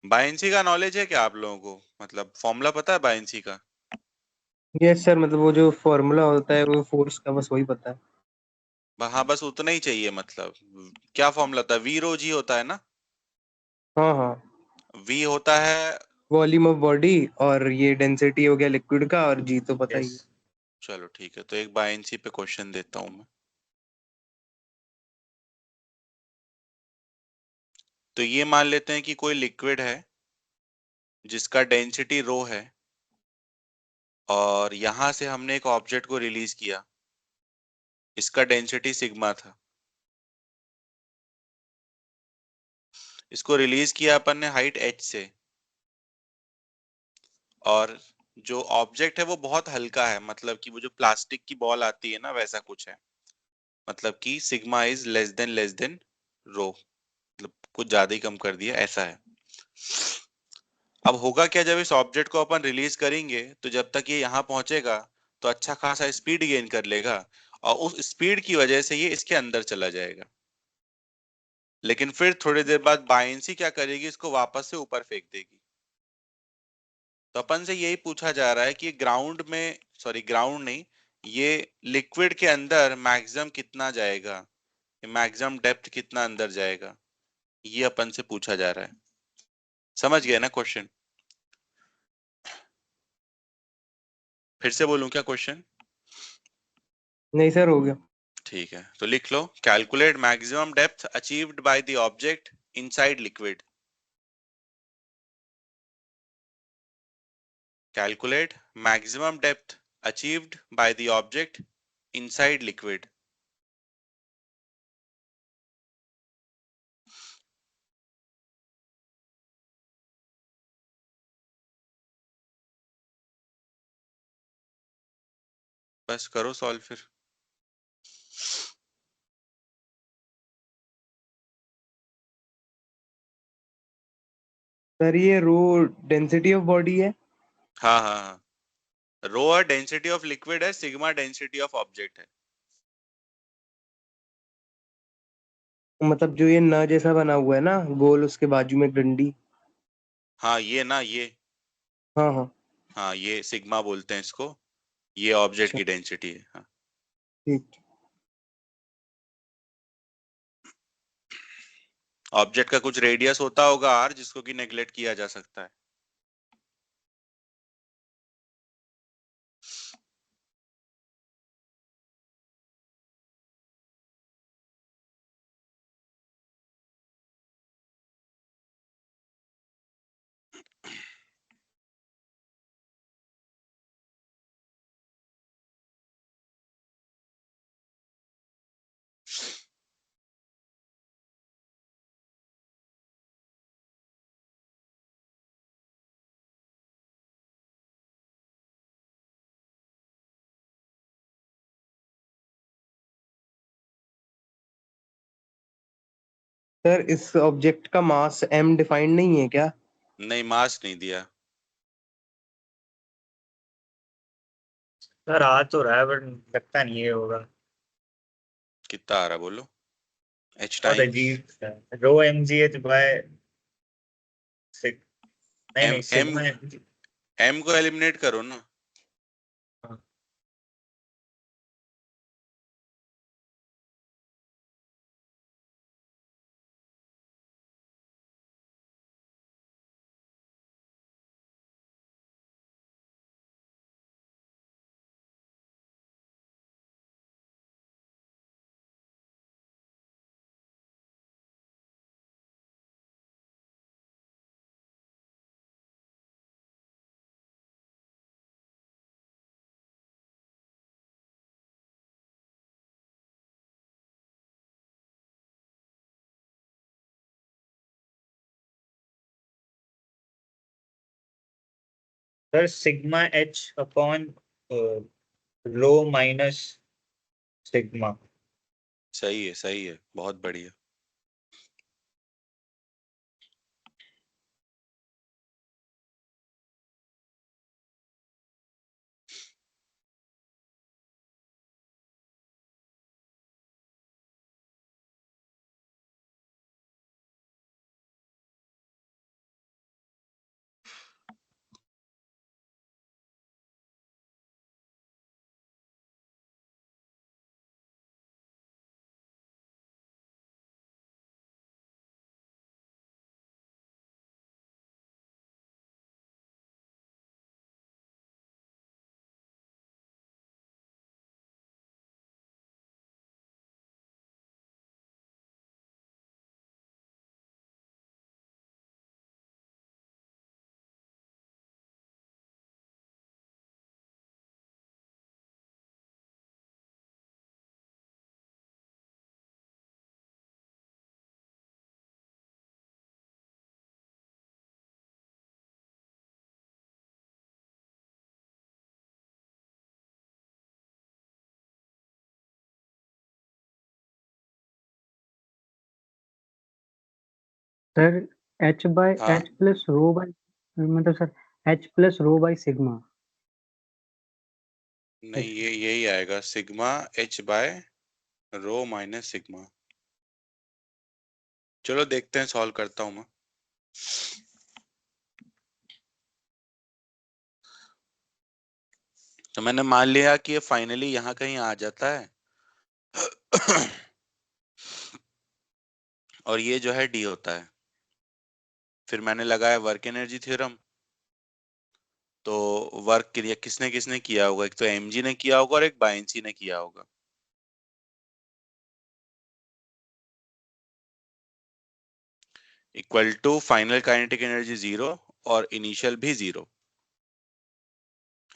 बायनेंसी का नॉलेज है क्या आप लोगों को? मतलब फॉर्मूला पता है बायनेंसी का? यस सर, मतलब वो जो फॉर्मूला होता है वो फोर्स का, बस वही पता है। हाँ बस उतना ही चाहिए। मतलब क्या फॉर्मूला था? वी रो जी होता है ना? हाँ हाँ। वी होता है। वॉल्यूम ऑफ बॉडी, और ये डेंसिटी हो गया लिक्विड का, और जी तो पता ही यस। है। चलो ठीक है, तो एक बायनेंसी पे क्वेश्चन देता हूँ मैं। तो ये मान लेते हैं कि कोई लिक्विड है जिसका डेंसिटी रो है, और यहां से हमने एक ऑब्जेक्ट को रिलीज किया, इसका डेंसिटी सिग्मा था। इसको रिलीज किया अपन ने हाइट h से, और जो ऑब्जेक्ट है वो बहुत हल्का है, मतलब कि वो जो प्लास्टिक की बॉल आती है ना वैसा कुछ है। मतलब कि सिग्मा इज लेस देन रो, मतलब कुछ ज्यादा ही कम कर दिया ऐसा है। अब होगा क्या, जब इस ऑब्जेक्ट को अपन रिलीज करेंगे तो जब तक ये यहाँ पहुंचेगा तो अच्छा खासा स्पीड गेन कर लेगा, और उस स्पीड की वजह से ये इसके अंदर चला जाएगा। लेकिन फिर थोड़ी देर बाद बायनेंसी क्या करेगी, इसको वापस से ऊपर फेंक देगी। तो अपन से यही पूछा जा रहा है कि ग्राउंड में, सॉरी ग्राउंड नहीं, ये लिक्विड के अंदर मैक्सिमम कितना जाएगा, मैक्सिमम डेप्थ कितना अंदर जाएगा, ये अपन से पूछा जा रहा है। समझ गए ना क्वेश्चन? फिर से बोलूं क्या क्वेश्चन? नहीं सर, हो गया। ठीक है तो लिख लो, calculate maximum depth achieved by the object inside liquid. Calculate maximum depth achieved by the object inside liquid. बस करो सॉल्व फिर। सर ये रो डेंसिटी ऑफ बॉडी है। हाँ हाँ हाँ। रो डेंसिटी ऑफ लिक्विड है, सिग्मा डेंसिटी ऑफ ऑब्जेक्ट है। मतलब जो ये न जैसा बना हुआ है ना गोल, उसके बाजू में एक डंडी। हाँ ये ना ये, हाँ हाँ। हाँ ये सिग्मा बोलते हैं इसको। ये ऑब्जेक्ट अच्छा। की डेंसिटी है, हाँ। ठीक। ऑब्जेक्ट का कुछ रेडियस होता होगा आर, जिसको कि नेग्लेक्ट किया जा सकता है। सर इस ऑब्जेक्ट का मास m डिफाइंड नहीं है क्या? नहीं, मास नहीं दिया। सर आ तो रहा है बट लगता नहीं ये होगा। कितना आ रहा बोलो? एच बहुत टाइम अजीब, रो एम जी एच बाय नहीं एम नहीं एम सिग्मा एम को एलिमिनेट करो ना। Sir sigma H upon rho minus sigma. सही है, बहुत बढ़िया। सर h बाय हाँ h प्लस रो बाय मतलब sir h plus row by sigma. नहीं, ये यही आएगा, sigma H bye rho minus sigma. चलो देखते हैं, सॉल्व करता हूं मैं। तो मैंने मान लिया कि ये फाइनली यहां कहीं आ जाता है और ये जो है डी होता है। फिर मैंने लगाया वर्क एनर्जी थ्योरम। तो वर्क किसने किसने किया होगा, एक तो एमजी ने किया होगा और एक बायंसी ने किया होगा। Equal to final kinetic energy 0 और इनिशियल भी 0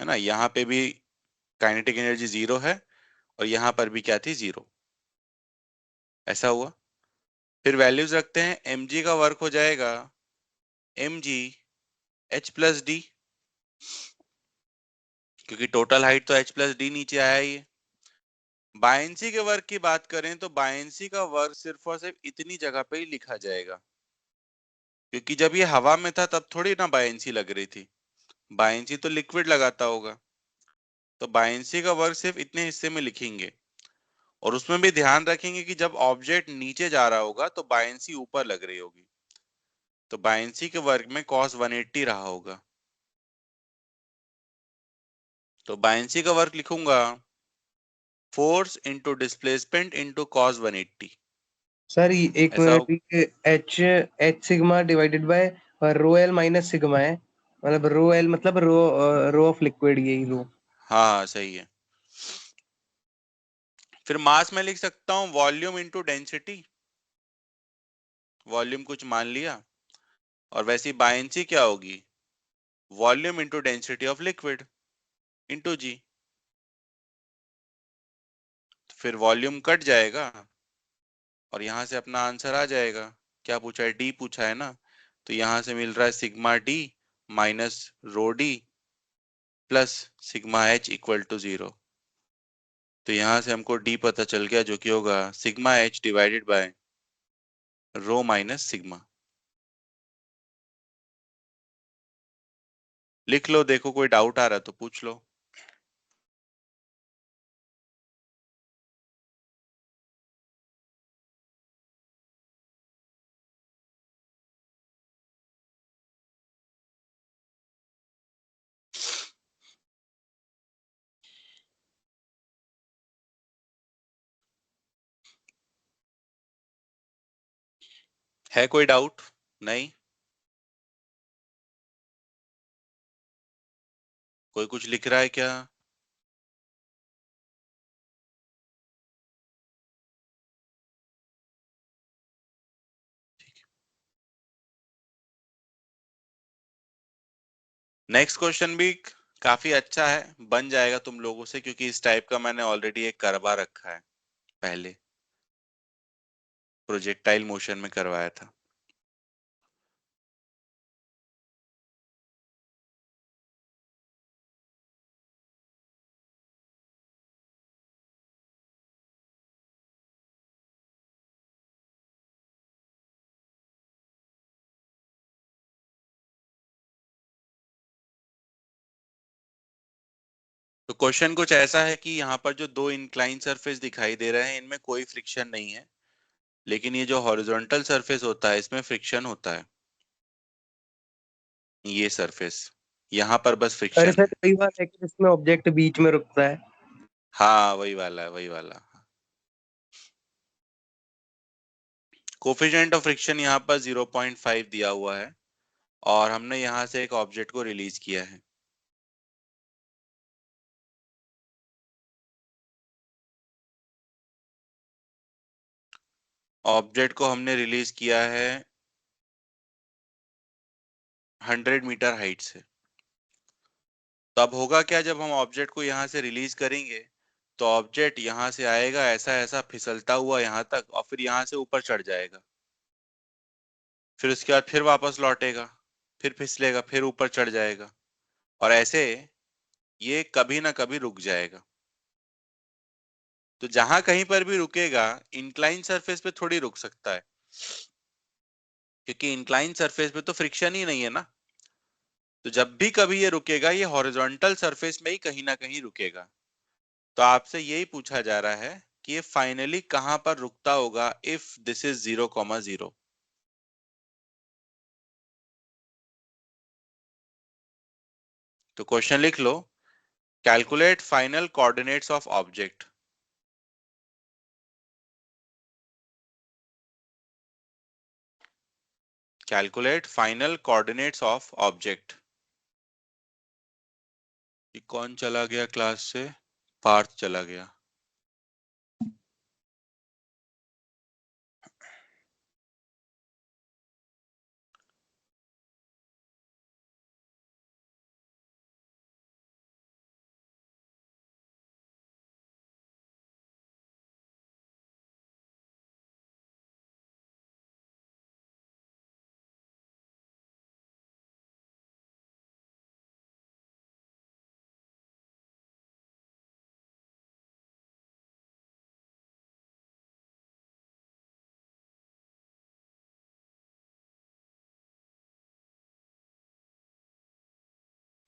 है ना। यहाँ पे भी काइनेटिक एनर्जी 0 है और यहाँ पर भी क्या थी, 0। ऐसा हुआ। फिर वैल्यूज रखते हैं, mg का वर्क हो जाएगा mg h प्लस डी, क्योंकि टोटल हाइट तो h प्लस डी नीचे आया ही है। बायंसी के वर्क की बात करें तो बायंसी का वर्क सिर्फ और सिर्फ इतनी जगह पे ही लिखा जाएगा, क्योंकि जब ये हवा में था तब थोड़ी ना बायंसी लग रही थी, बायंसी तो लिक्विड लगाता होगा। तो बायंसी का वर्क सिर्फ इतने हिस्से में लिखेंगे, और उसमें भी ध्यान रखेंगे कि जब ऑब्जेक्ट नीचे जा रहा होगा तो बायंसी ऊपर लग रही होगी। तो बायंसी के वर्क में cos 180 रहा होगा। तो बायंसी का वर्क लिखूंगा force into displacement into cos 180। Sir एक ऐसा मिनट, ये H sigma divided by rho L minus sigma है, मतलब रो एल मतलब रो ऑफ लिक्विड, यही रो। हाँ सही है। फिर मास में लिख सकता हूँ वॉल्यूम इंटू डेंसिटी। वॉल्यूम कुछ मान लिया, और वैसी बायंसी क्या होगी, volume into density of liquid into g. फिर वॉल्यूम कट जाएगा और यहां से अपना आंसर आ जाएगा। क्या पूछा है, डी पूछा है ना। तो यहां से मिल रहा है sigma d minus rho d plus sigma h equal to 0। तो यहां से हमको डी पता चल गया, जो कि होगा sigma h divided by rho minus sigma. लिख लो, देखो कोई डाउट आ रहा है तो पूछ लो। है कोई डाउट? नहीं? कोई कुछ लिख रहा है क्या? नेक्स्ट क्वेश्चन भी काफी अच्छा है, बन जाएगा तुम लोगों से, क्योंकि इस टाइप का मैंने ऑलरेडी एक करवा रखा है, पहले प्रोजेक्टाइल मोशन में करवाया था। तो क्वेश्चन कुछ ऐसा है कि यहाँ पर जो दो इंक्लाइन सरफेस दिखाई दे रहे हैं इनमें कोई फ्रिक्शन नहीं है, लेकिन ये जो हॉरिजॉन्टल सरफेस होता है इसमें फ्रिक्शन होता है। ये सरफेस यहाँ पर बस अरे फ्रिक्शन सर, है। कई बार है कि इसमें ऑब्जेक्ट बीच में रुकता है। हाँ वही वाला है, वही वाला। कोफिशिएंट ऑफ फ्रिक्शन यहाँ पर 0.5 दिया हुआ है, और हमने यहाँ से एक ऑब्जेक्ट को रिलीज किया है। ऑब्जेक्ट को हमने रिलीज किया है 100 मीटर हाइट से। तब होगा क्या, जब हम ऑब्जेक्ट को यहाँ से रिलीज करेंगे तो ऑब्जेक्ट यहाँ से आएगा ऐसा ऐसा फिसलता हुआ यहाँ तक, और फिर यहाँ से ऊपर चढ़ जाएगा। फिर उसके बाद फिर वापस लौटेगा, फिर फिसलेगा, फिर ऊपर चढ़ जाएगा, और ऐसे ये कभी ना कभी रुक जाएगा। तो जहां कहीं पर भी रुकेगा, इंक्लाइन सरफेस पे थोड़ी रुक सकता है। क्योंकि इंक्लाइन सरफेस पे तो फ्रिक्शन ही नहीं है ना, तो जब भी कभी ये रुकेगा ये हॉरिजॉन्टल सरफेस में ही कहीं ना कहीं रुकेगा। तो आपसे यही पूछा जा रहा है कि ये फाइनली कहां पर रुकता होगा इफ दिस इज 0,0। तो क्वेश्चन लिख लो, calculate final coordinates of object. Calculate final coordinates of object. ये कौन चला गया क्लास से? पार्थ चला गया।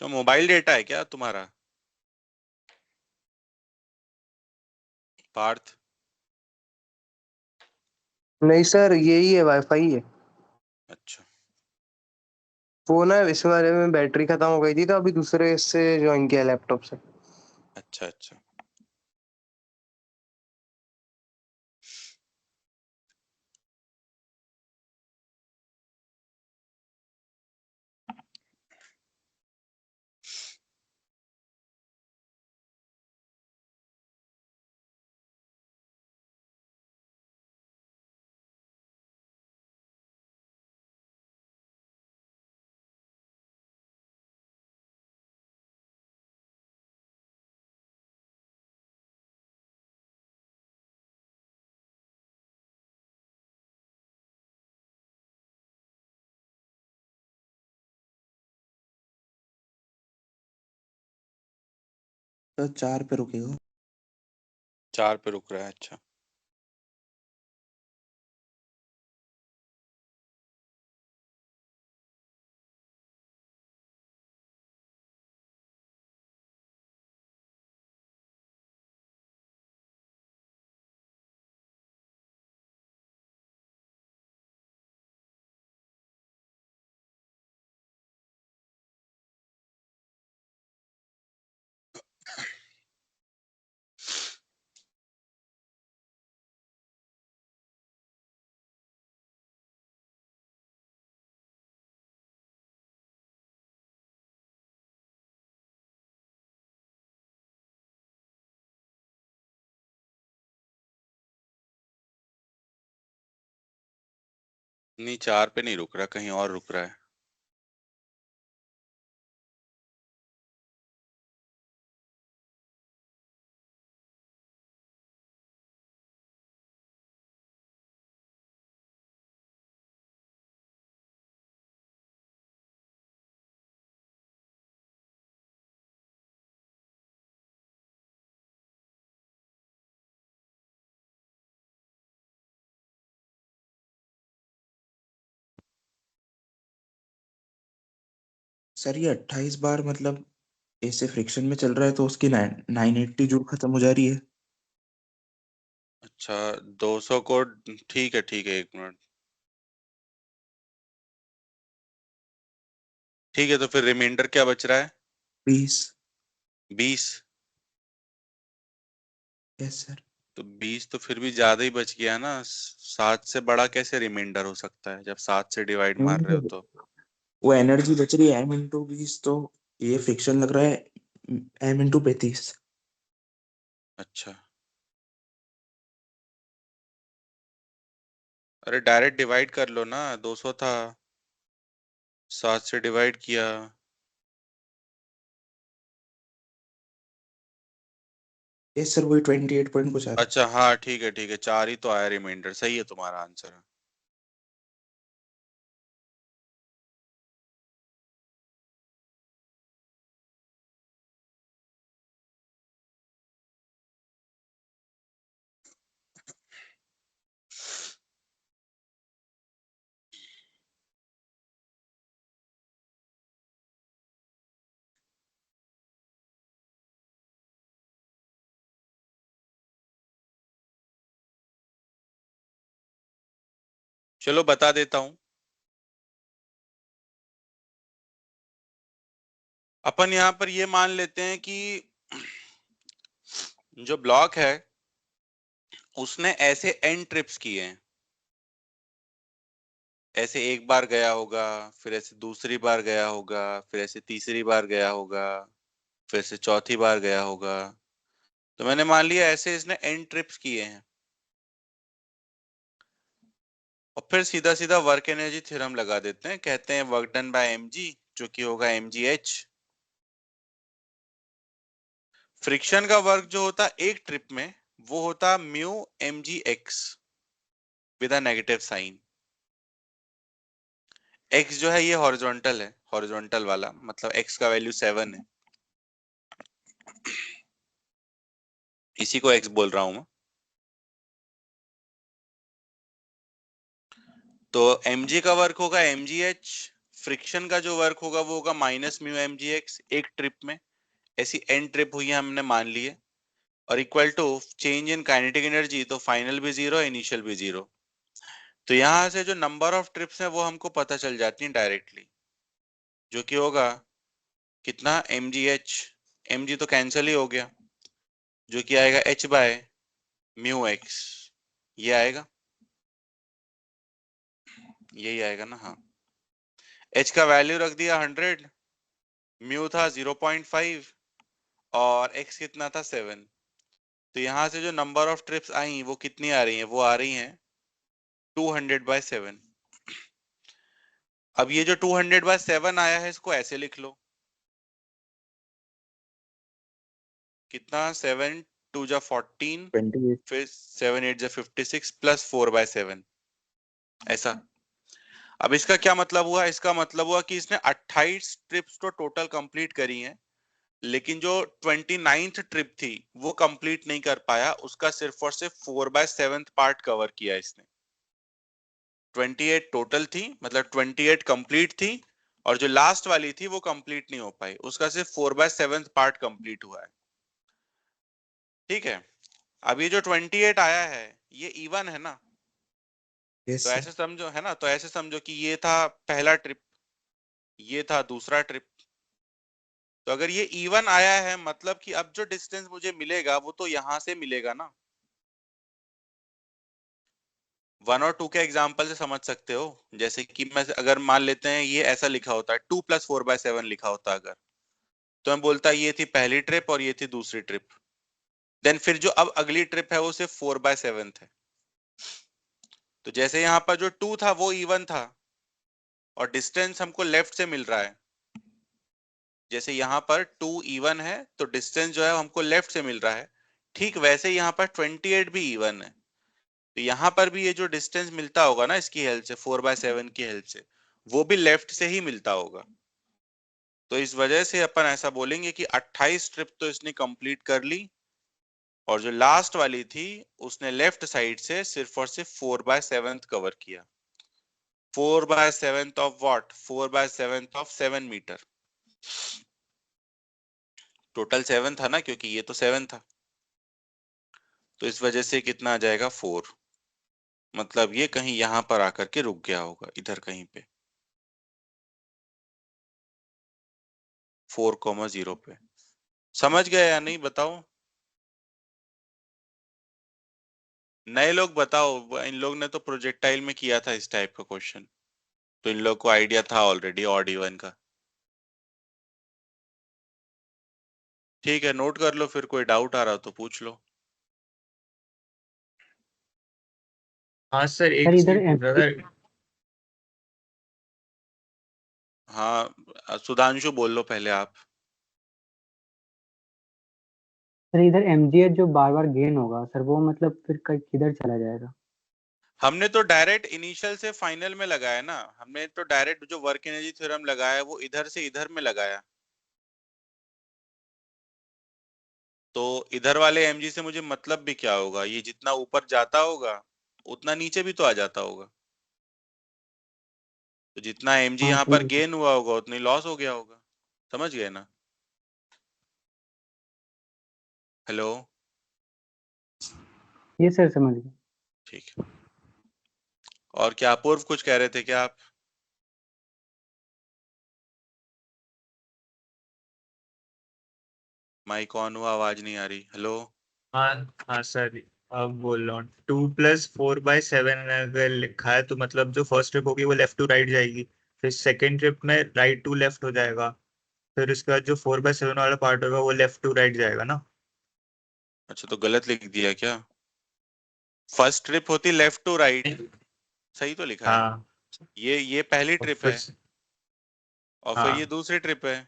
तो मोबाइल डेटा है क्या तुम्हारा पार्थ? नहीं सर, यही है, वाईफाई है। अच्छा। फोन है, इस वाले में बैटरी खत्म हो गई थी तो अभी दूसरे से ज्वाइन किया लैपटॉप से। अच्छा अच्छा। तो 4 पे रुकेगा। 4 पे रुक रहा है, अच्छा। नहीं, 4 पे नहीं रुक रहा, कहीं और रुक रहा है। सर ये 28 बार मतलब ऐसे फ्रिक्शन में चल रहा है तो उसकी 980 जूल खत्म हो जा रही है। अच्छा, 200 को, ठीक है, 1 मिनट। ठीक है, तो फिर रिमाइंडर क्या बच रहा है? 20। 20। Yes sir. तो 20 तो फिर भी ज्यादा ही बच गया ना। 7 से बड़ा कैसे रिमाइंडर हो सकता है जब 7 से डिवाइड मार रहे हो तो? वो एनर्जी बच रही है m/20, तो ये फ्रिक्शन लग रहा है m/35। अच्छा। अरे डायरेक्ट डिवाइड कर लो ना, 200 था, 7 से डिवाइड किया। यस सर, वही 28 पॉइंट कुछ आ रहा है। अच्छा हाँ, ठीक है, 4 ही तो आया रिमाइंडर, सही है तुम्हारा आंसर। चलो बता देता हूं। अपन यहां पर ये मान लेते हैं कि जो ब्लॉक है उसने ऐसे एन ट्रिप्स किए हैं। ऐसे एक बार गया होगा, फिर ऐसे दूसरी बार गया होगा, फिर ऐसे तीसरी बार गया होगा, फिर से चौथी बार गया होगा। तो मैंने मान लिया ऐसे इसने एन ट्रिप्स किए हैं। और फिर सीधा सीधा वर्क एनर्जी थ्योरम लगा देते हैं। कहते हैं वर्क डन बाय mg, जो कि होगा mgh। फ्रिक्शन का वर्क जो होता एक ट्रिप में वो होता mu mgx with a negative sign. x जो है ये हॉरिजॉन्टल है, हॉरिजॉन्टल वाला मतलब x का वैल्यू 7 है, इसी को x बोल रहा हूं मैं। तो mg का वर्क होगा mgh, फ्रिक्शन का जो वर्क होगा वो होगा माइनस म्यू mgx एक ट्रिप में। ऐसी n ट्रिप हुई है हमने मान लिए, और equal to change in kinetic energy, तो फाइनल भी जीरो, इनिशियल भी जीरो। तो यहां से जो नंबर ऑफ ट्रिप्स है वो हमको पता चल जाती है डायरेक्टली, जो कि होगा कितना mgh, mg तो कैंसिल ही हो गया, जो कि आएगा h बाय म्यू x। ये आएगा, यही आएगा ना। हाँ, h का वैल्यू रख दिया 100, म्यू था 0.5 और x कितना था 7। तो यहां से जो नंबर ऑफ ट्रिप्स आई वो कितनी आ रही हैं, वो आ रही हैं 200/7। अब ये जो 200/7 आया है इसको ऐसे लिख लो, कितना 7 2 जा 14, 28। फिर 7 8 जा 56 प्लस 4/7, ऐसा। अब इसका क्या मतलब हुआ, इसका मतलब हुआ कि इसने 28 ट्रिप्स तो टोटल कंप्लीट करी हैं, लेकिन जो 29th ट्रिप थी वो कंप्लीट नहीं कर पाया, उसका सिर्फ और सिर्फ 4/7 पार्ट कवर किया इसने। 28 टोटल थी, मतलब 28 कंप्लीट थी, और जो लास्ट वाली थी वो कंप्लीट नहीं हो पाई, उसका सिर्फ 4/7 पार्ट कंप्लीट हुआ है। ठीक है। अब ये जो 28 आया है ये इवन है ना, यस तो सर। ऐसे समझो, है ना, तो ऐसे समझो कि ये था पहला ट्रिप, ये था दूसरा ट्रिप। तो अगर ये इवन आया है मतलब कि अब जो डिस्टेंस मुझे मिलेगा वो तो यहां से मिलेगा ना। 1 और 2 के एग्जाम्पल से समझ सकते हो। जैसे कि मैं अगर मान लेते हैं ये ऐसा लिखा होता है 2 + 4/7 लिखा होता अगर, तो मैं बोलता ये थी पहली ट्रिप और ये थी दूसरी ट्रिप। देन फिर जो अब अगली ट्रिप है वो सिर्फ 4/7 है। तो जैसे यहाँ पर जो 2 था वो इवन था और डिस्टेंस हमको लेफ्ट से मिल रहा है, जैसे यहाँ पर 2 इवन है तो डिस्टेंस जो है हमको लेफ्ट से मिल रहा है, ठीक वैसे यहाँ पर 28 भी इवन है। तो यहाँ पर भी ये जो डिस्टेंस मिलता होगा ना इसकी हेल्प से, 4/7 की हेल्प से, वो भी लेफ्ट से ही मिलता होगा। तो इस वजह से अपन ऐसा बोलेंगे कि 28 ट्रिप तो इसने कंप्लीट कर ली, और जो लास्ट वाली थी उसने लेफ्ट साइड से सिर्फ और सिर्फ 4/7 कवर किया। 4/7 of what, 4/7 of 7 meter. Total 7 था ना, क्योंकि ये तो 7 था, तो इस वजह से कितना आ जाएगा 4। मतलब ये कहीं यहां पर आकर के रुक गया होगा, इधर कहीं पे 4,0 पे। समझ गए या नहीं बताओ? नए लोग बताओ, इन लोग ने तो प्रोजेक्टाइल में किया था इस टाइप का क्वेश्चन, तो इन लोग को आइडिया था ऑलरेडी ऑड इवन का। ठीक है, नोट कर लो, फिर कोई डाउट आ रहा हो तो पूछ लो। हाँ सर, सर एक इधर चीज पूछ रहा था। हाँ, सुधांशु बोल लो पहले आप। सर इधर एमजीएच जो बार बार गेन होगा सर, वो मतलब फिर किधर चला जाएगा? हमने तो डायरेक्ट इनिशियल से फाइनल में लगाया ना, हमने तो डायरेक्ट जो वर्क एनर्जी थ्योरम लगाया वो इधर से इधर में लगाया। तो इधर वाले mg से मुझे मतलब भी क्या होगा, ये जितना ऊपर जाता होगा उतना नीचे भी तो आ जाता होगा। तो जितना mg हाँ यहाँ ठीक पर है सर। गेन हुआ होगा उतनी लॉस हो गया होगा। समझ गए ना? हेलो? ये सर समझ गए। ठीक है। और क्या अपूर्व कुछ कह रहे थे क्या आप? माइक ऑन हुआ, आवाज नहीं आ रही। हेलो। हाँ हाँ सर, अब बोल रहा हूँ 2+4/7 अगर लिखा है तो मतलब जो फर्स्ट ट्रिप होगी वो लेफ्ट टू राइट जाएगी, फिर सेकेंड ट्रिप में राइट टू लेफ्ट हो जाएगा, फिर उसके बाद जो 4/7 वाला पार्ट होगा वो लेफ्ट टू राइट जाएगा ना। अच्छा, तो गलत लिख दिया क्या? फर्स्ट ट्रिप होती लेफ्ट टू राइट, सही तो लिखा है। हाँ ये पहली और ट्रिप फिर है और फिर ये हाँ दूसरी ट्रिप है,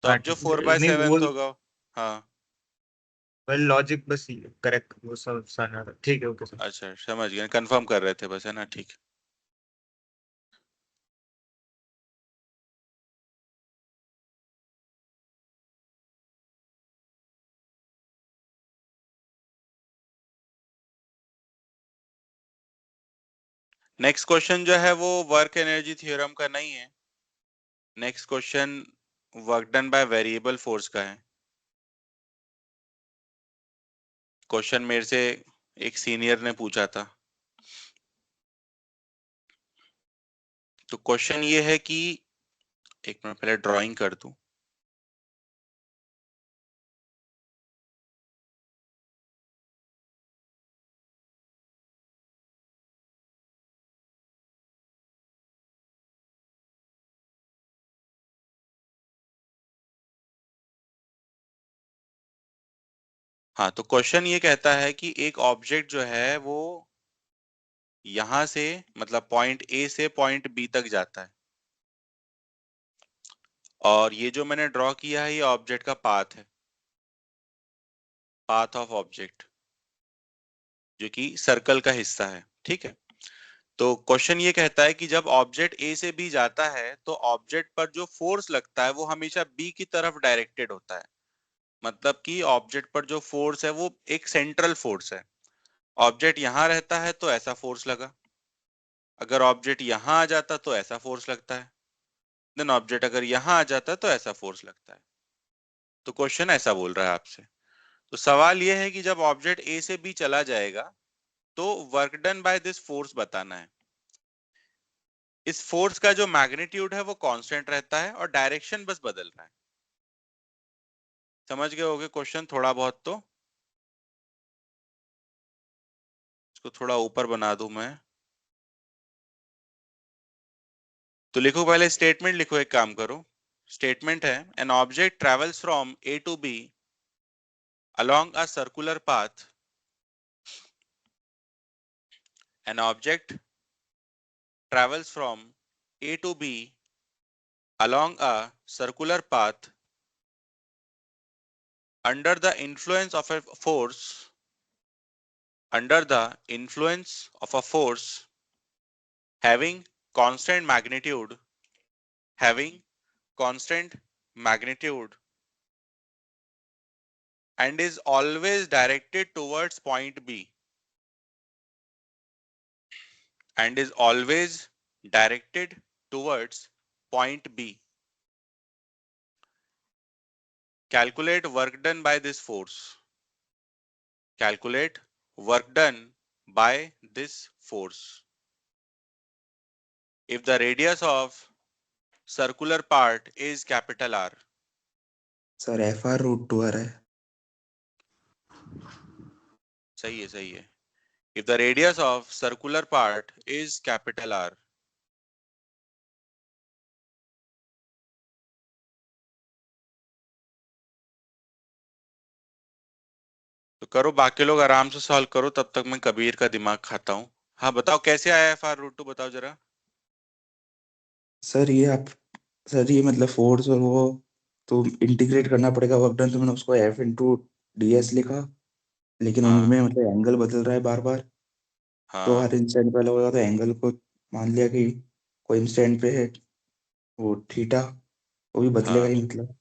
तो हाँ अब जो ठीक 4/7 नहीं वो होगा। हाँ। लॉजिक बस करेक्ट वो सब सारा ठीक है, ओके सर। अच्छा, समझ गए, कंफर्म कर रहे थे बस, है ना? ठीक। नेक्स्ट क्वेश्चन जो है वो वर्क एनर्जी थ्योरम का नहीं है। Next question work done by variable force का है। क्वेश्चन मेरे से एक सीनियर ने पूछा था। तो क्वेश्चन ये है कि, एक मिनट पहले ड्राइंग कर दूं। हाँ, तो क्वेश्चन ये कहता है कि एक ऑब्जेक्ट जो है वो यहां से, मतलब पॉइंट ए से पॉइंट बी तक जाता है, और ये जो मैंने ड्रॉ किया है ये ऑब्जेक्ट का पाथ है, पाथ ऑफ ऑब्जेक्ट, जो कि सर्कल का हिस्सा है। ठीक है। तो क्वेश्चन ये कहता है कि जब ऑब्जेक्ट ए से बी जाता है तो ऑब्जेक्ट पर जो फोर्स लगता है वो हमेशा बी की तरफ डायरेक्टेड होता है। मतलब कि ऑब्जेक्ट पर जो फोर्स है वो एक सेंट्रल फोर्स है। ऑब्जेक्ट यहां रहता है तो ऐसा फोर्स लगा, अगर ऑब्जेक्ट यहां आ जाता तो ऐसा फोर्स लगता है, देन ऑब्जेक्ट अगर यहां आ जाता है तो ऐसा फोर्स लगता है। तो क्वेश्चन ऐसा बोल रहा है आपसे। तो सवाल यह है कि जब ऑब्जेक्ट ए से बी चला जाएगा तो work done by this force बताना है। इस फोर्स का जो मैग्नीट्यूड है वो कांस्टेंट रहता है और डायरेक्शन बस बदल रहा है। समझ गए होगे क्वेश्चन थोड़ा बहुत तो? इसको थोड़ा ऊपर बना दूं मैं। तो लिखो, पहले स्टेटमेंट लिखो, एक काम करो। स्टेटमेंट है, an object travels from A to B along a circular path. An object travels from A to B along a circular path under the influence of a force, under the influence of a force having constant magnitude, having constant magnitude, and is always directed towards point B, and is always directed towards point B. Calculate work done by this force. Calculate work done by this force. If the radius of circular part is capital R. Sir FR√2R है। सही है, सही है। If the radius of circular part is capital R. तो करो, बाकी लोग आराम से सॉल्व करो, तब तक मैं कबीर का दिमाग खाता हूँ। हाँ बताओ कैसे आया FR√2, बताओ जरा। सर ये आप सर ये मतलब फोर्स और वो तो इंटीग्रेट करना पड़ेगा वर्क डन, तो मैंने उसको F × DS लिखा, लेकिन हाँ उनमें मतलब एंगल बदल रहा है बार बार। तो हाँ हर इंस्टेंट पे अलग होगा, तो एंगल को मान लिया कि कोई इंस्टेंट पे है वो थीटा, वो भी बदलेगा हाँ। ही मतलब।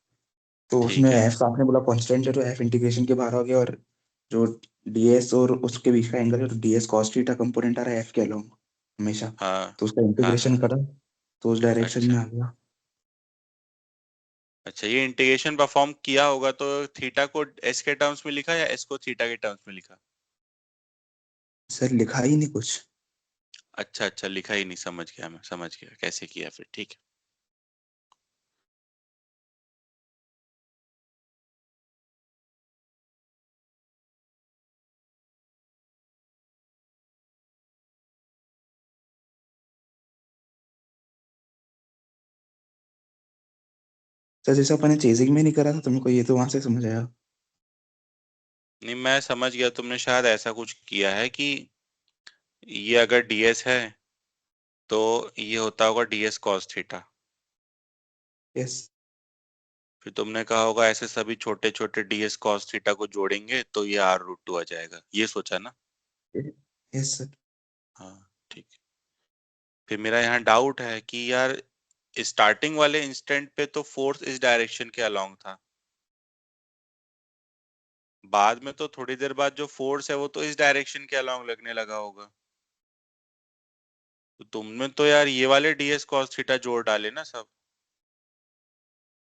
तो उसमें ठीक है। एफ आपने बोला कांस्टेंट है, तो एफ इंटीग्रेशन के बाहर हो गया, और जो DS और उसके बीच का एंगल है, तो DS cos थीटा कंपोनेंट आ रहा है एफ के अलोंग हमेशा। हाँ तो उसका हाँ हाँ। इंटीग्रेशन करा तो उस डायरेक्शन अच्छा में आ गया। अच्छा, ये इंटीग्रेशन परफॉर्म किया होगा तो थीटा को एस के टर्म्स में लिखा या एस को थीटा के टर्म्स में लिखा? सर लिखा ही नहीं कुछ। अच्छा अच्छा, लिखा ही नहीं, समझ गया, मैं समझ गया कैसे किया फिर, ठीक है। सर जैसे अपन ने चेजिंग में नहीं करा था तुमको, ये तो वहां से समझ आया। नहीं, मैं समझ गया, तुमने शायद ऐसा कुछ किया है कि ये अगर डीएस है तो ये होता होगा डीएस कॉस थीटा। यस। फिर तुमने कहा होगा ऐसे सभी छोटे छोटे डीएस कॉस थीटा को जोड़ेंगे तो ये r√2 आ जाएगा, ये सोचा ना? Yes sir. हाँ, ठीक है। फिर मेरा यहाँ डाउट है कि यार स्टार्टिंग वाले इंस्टेंट पे तो फोर्स इस डायरेक्शन के अलोंग था, बाद में तो थोड़ी देर बाद जो फोर्स है वो तो इस डायरेक्शन के अलोंग लगने लगा होगा। तो तुमने तो यार ये वाले डीएस कॉस थीटा जोड़ डाले ना सब,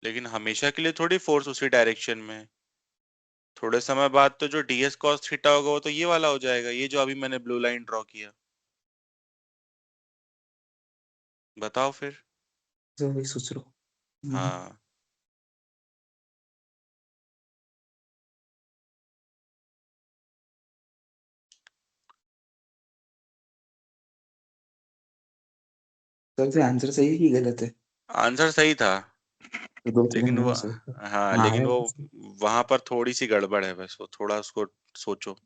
लेकिन हमेशा के लिए थोड़ी फोर्स उसी डायरेक्शन में है। थोड़े समय बाद तो जो डीएस कॉस थीटा होगा वो तो ये वाला हो जाएगा, ये जो अभी मैंने ब्लू लाइन ड्रॉ किया। बताओ फिर। तो वही सोच रहा हूँ। हाँ, सर से आंसर सही है कि गलत है? आंसर सही था, ये 2 सेकंड लेकिन में वो, मैं सोचता हूँ। हाँ हाँ लेकिन है। वो वहां पर थोड़ी सी गड़बड़ है, बस वो थोड़ा उसको सोचो।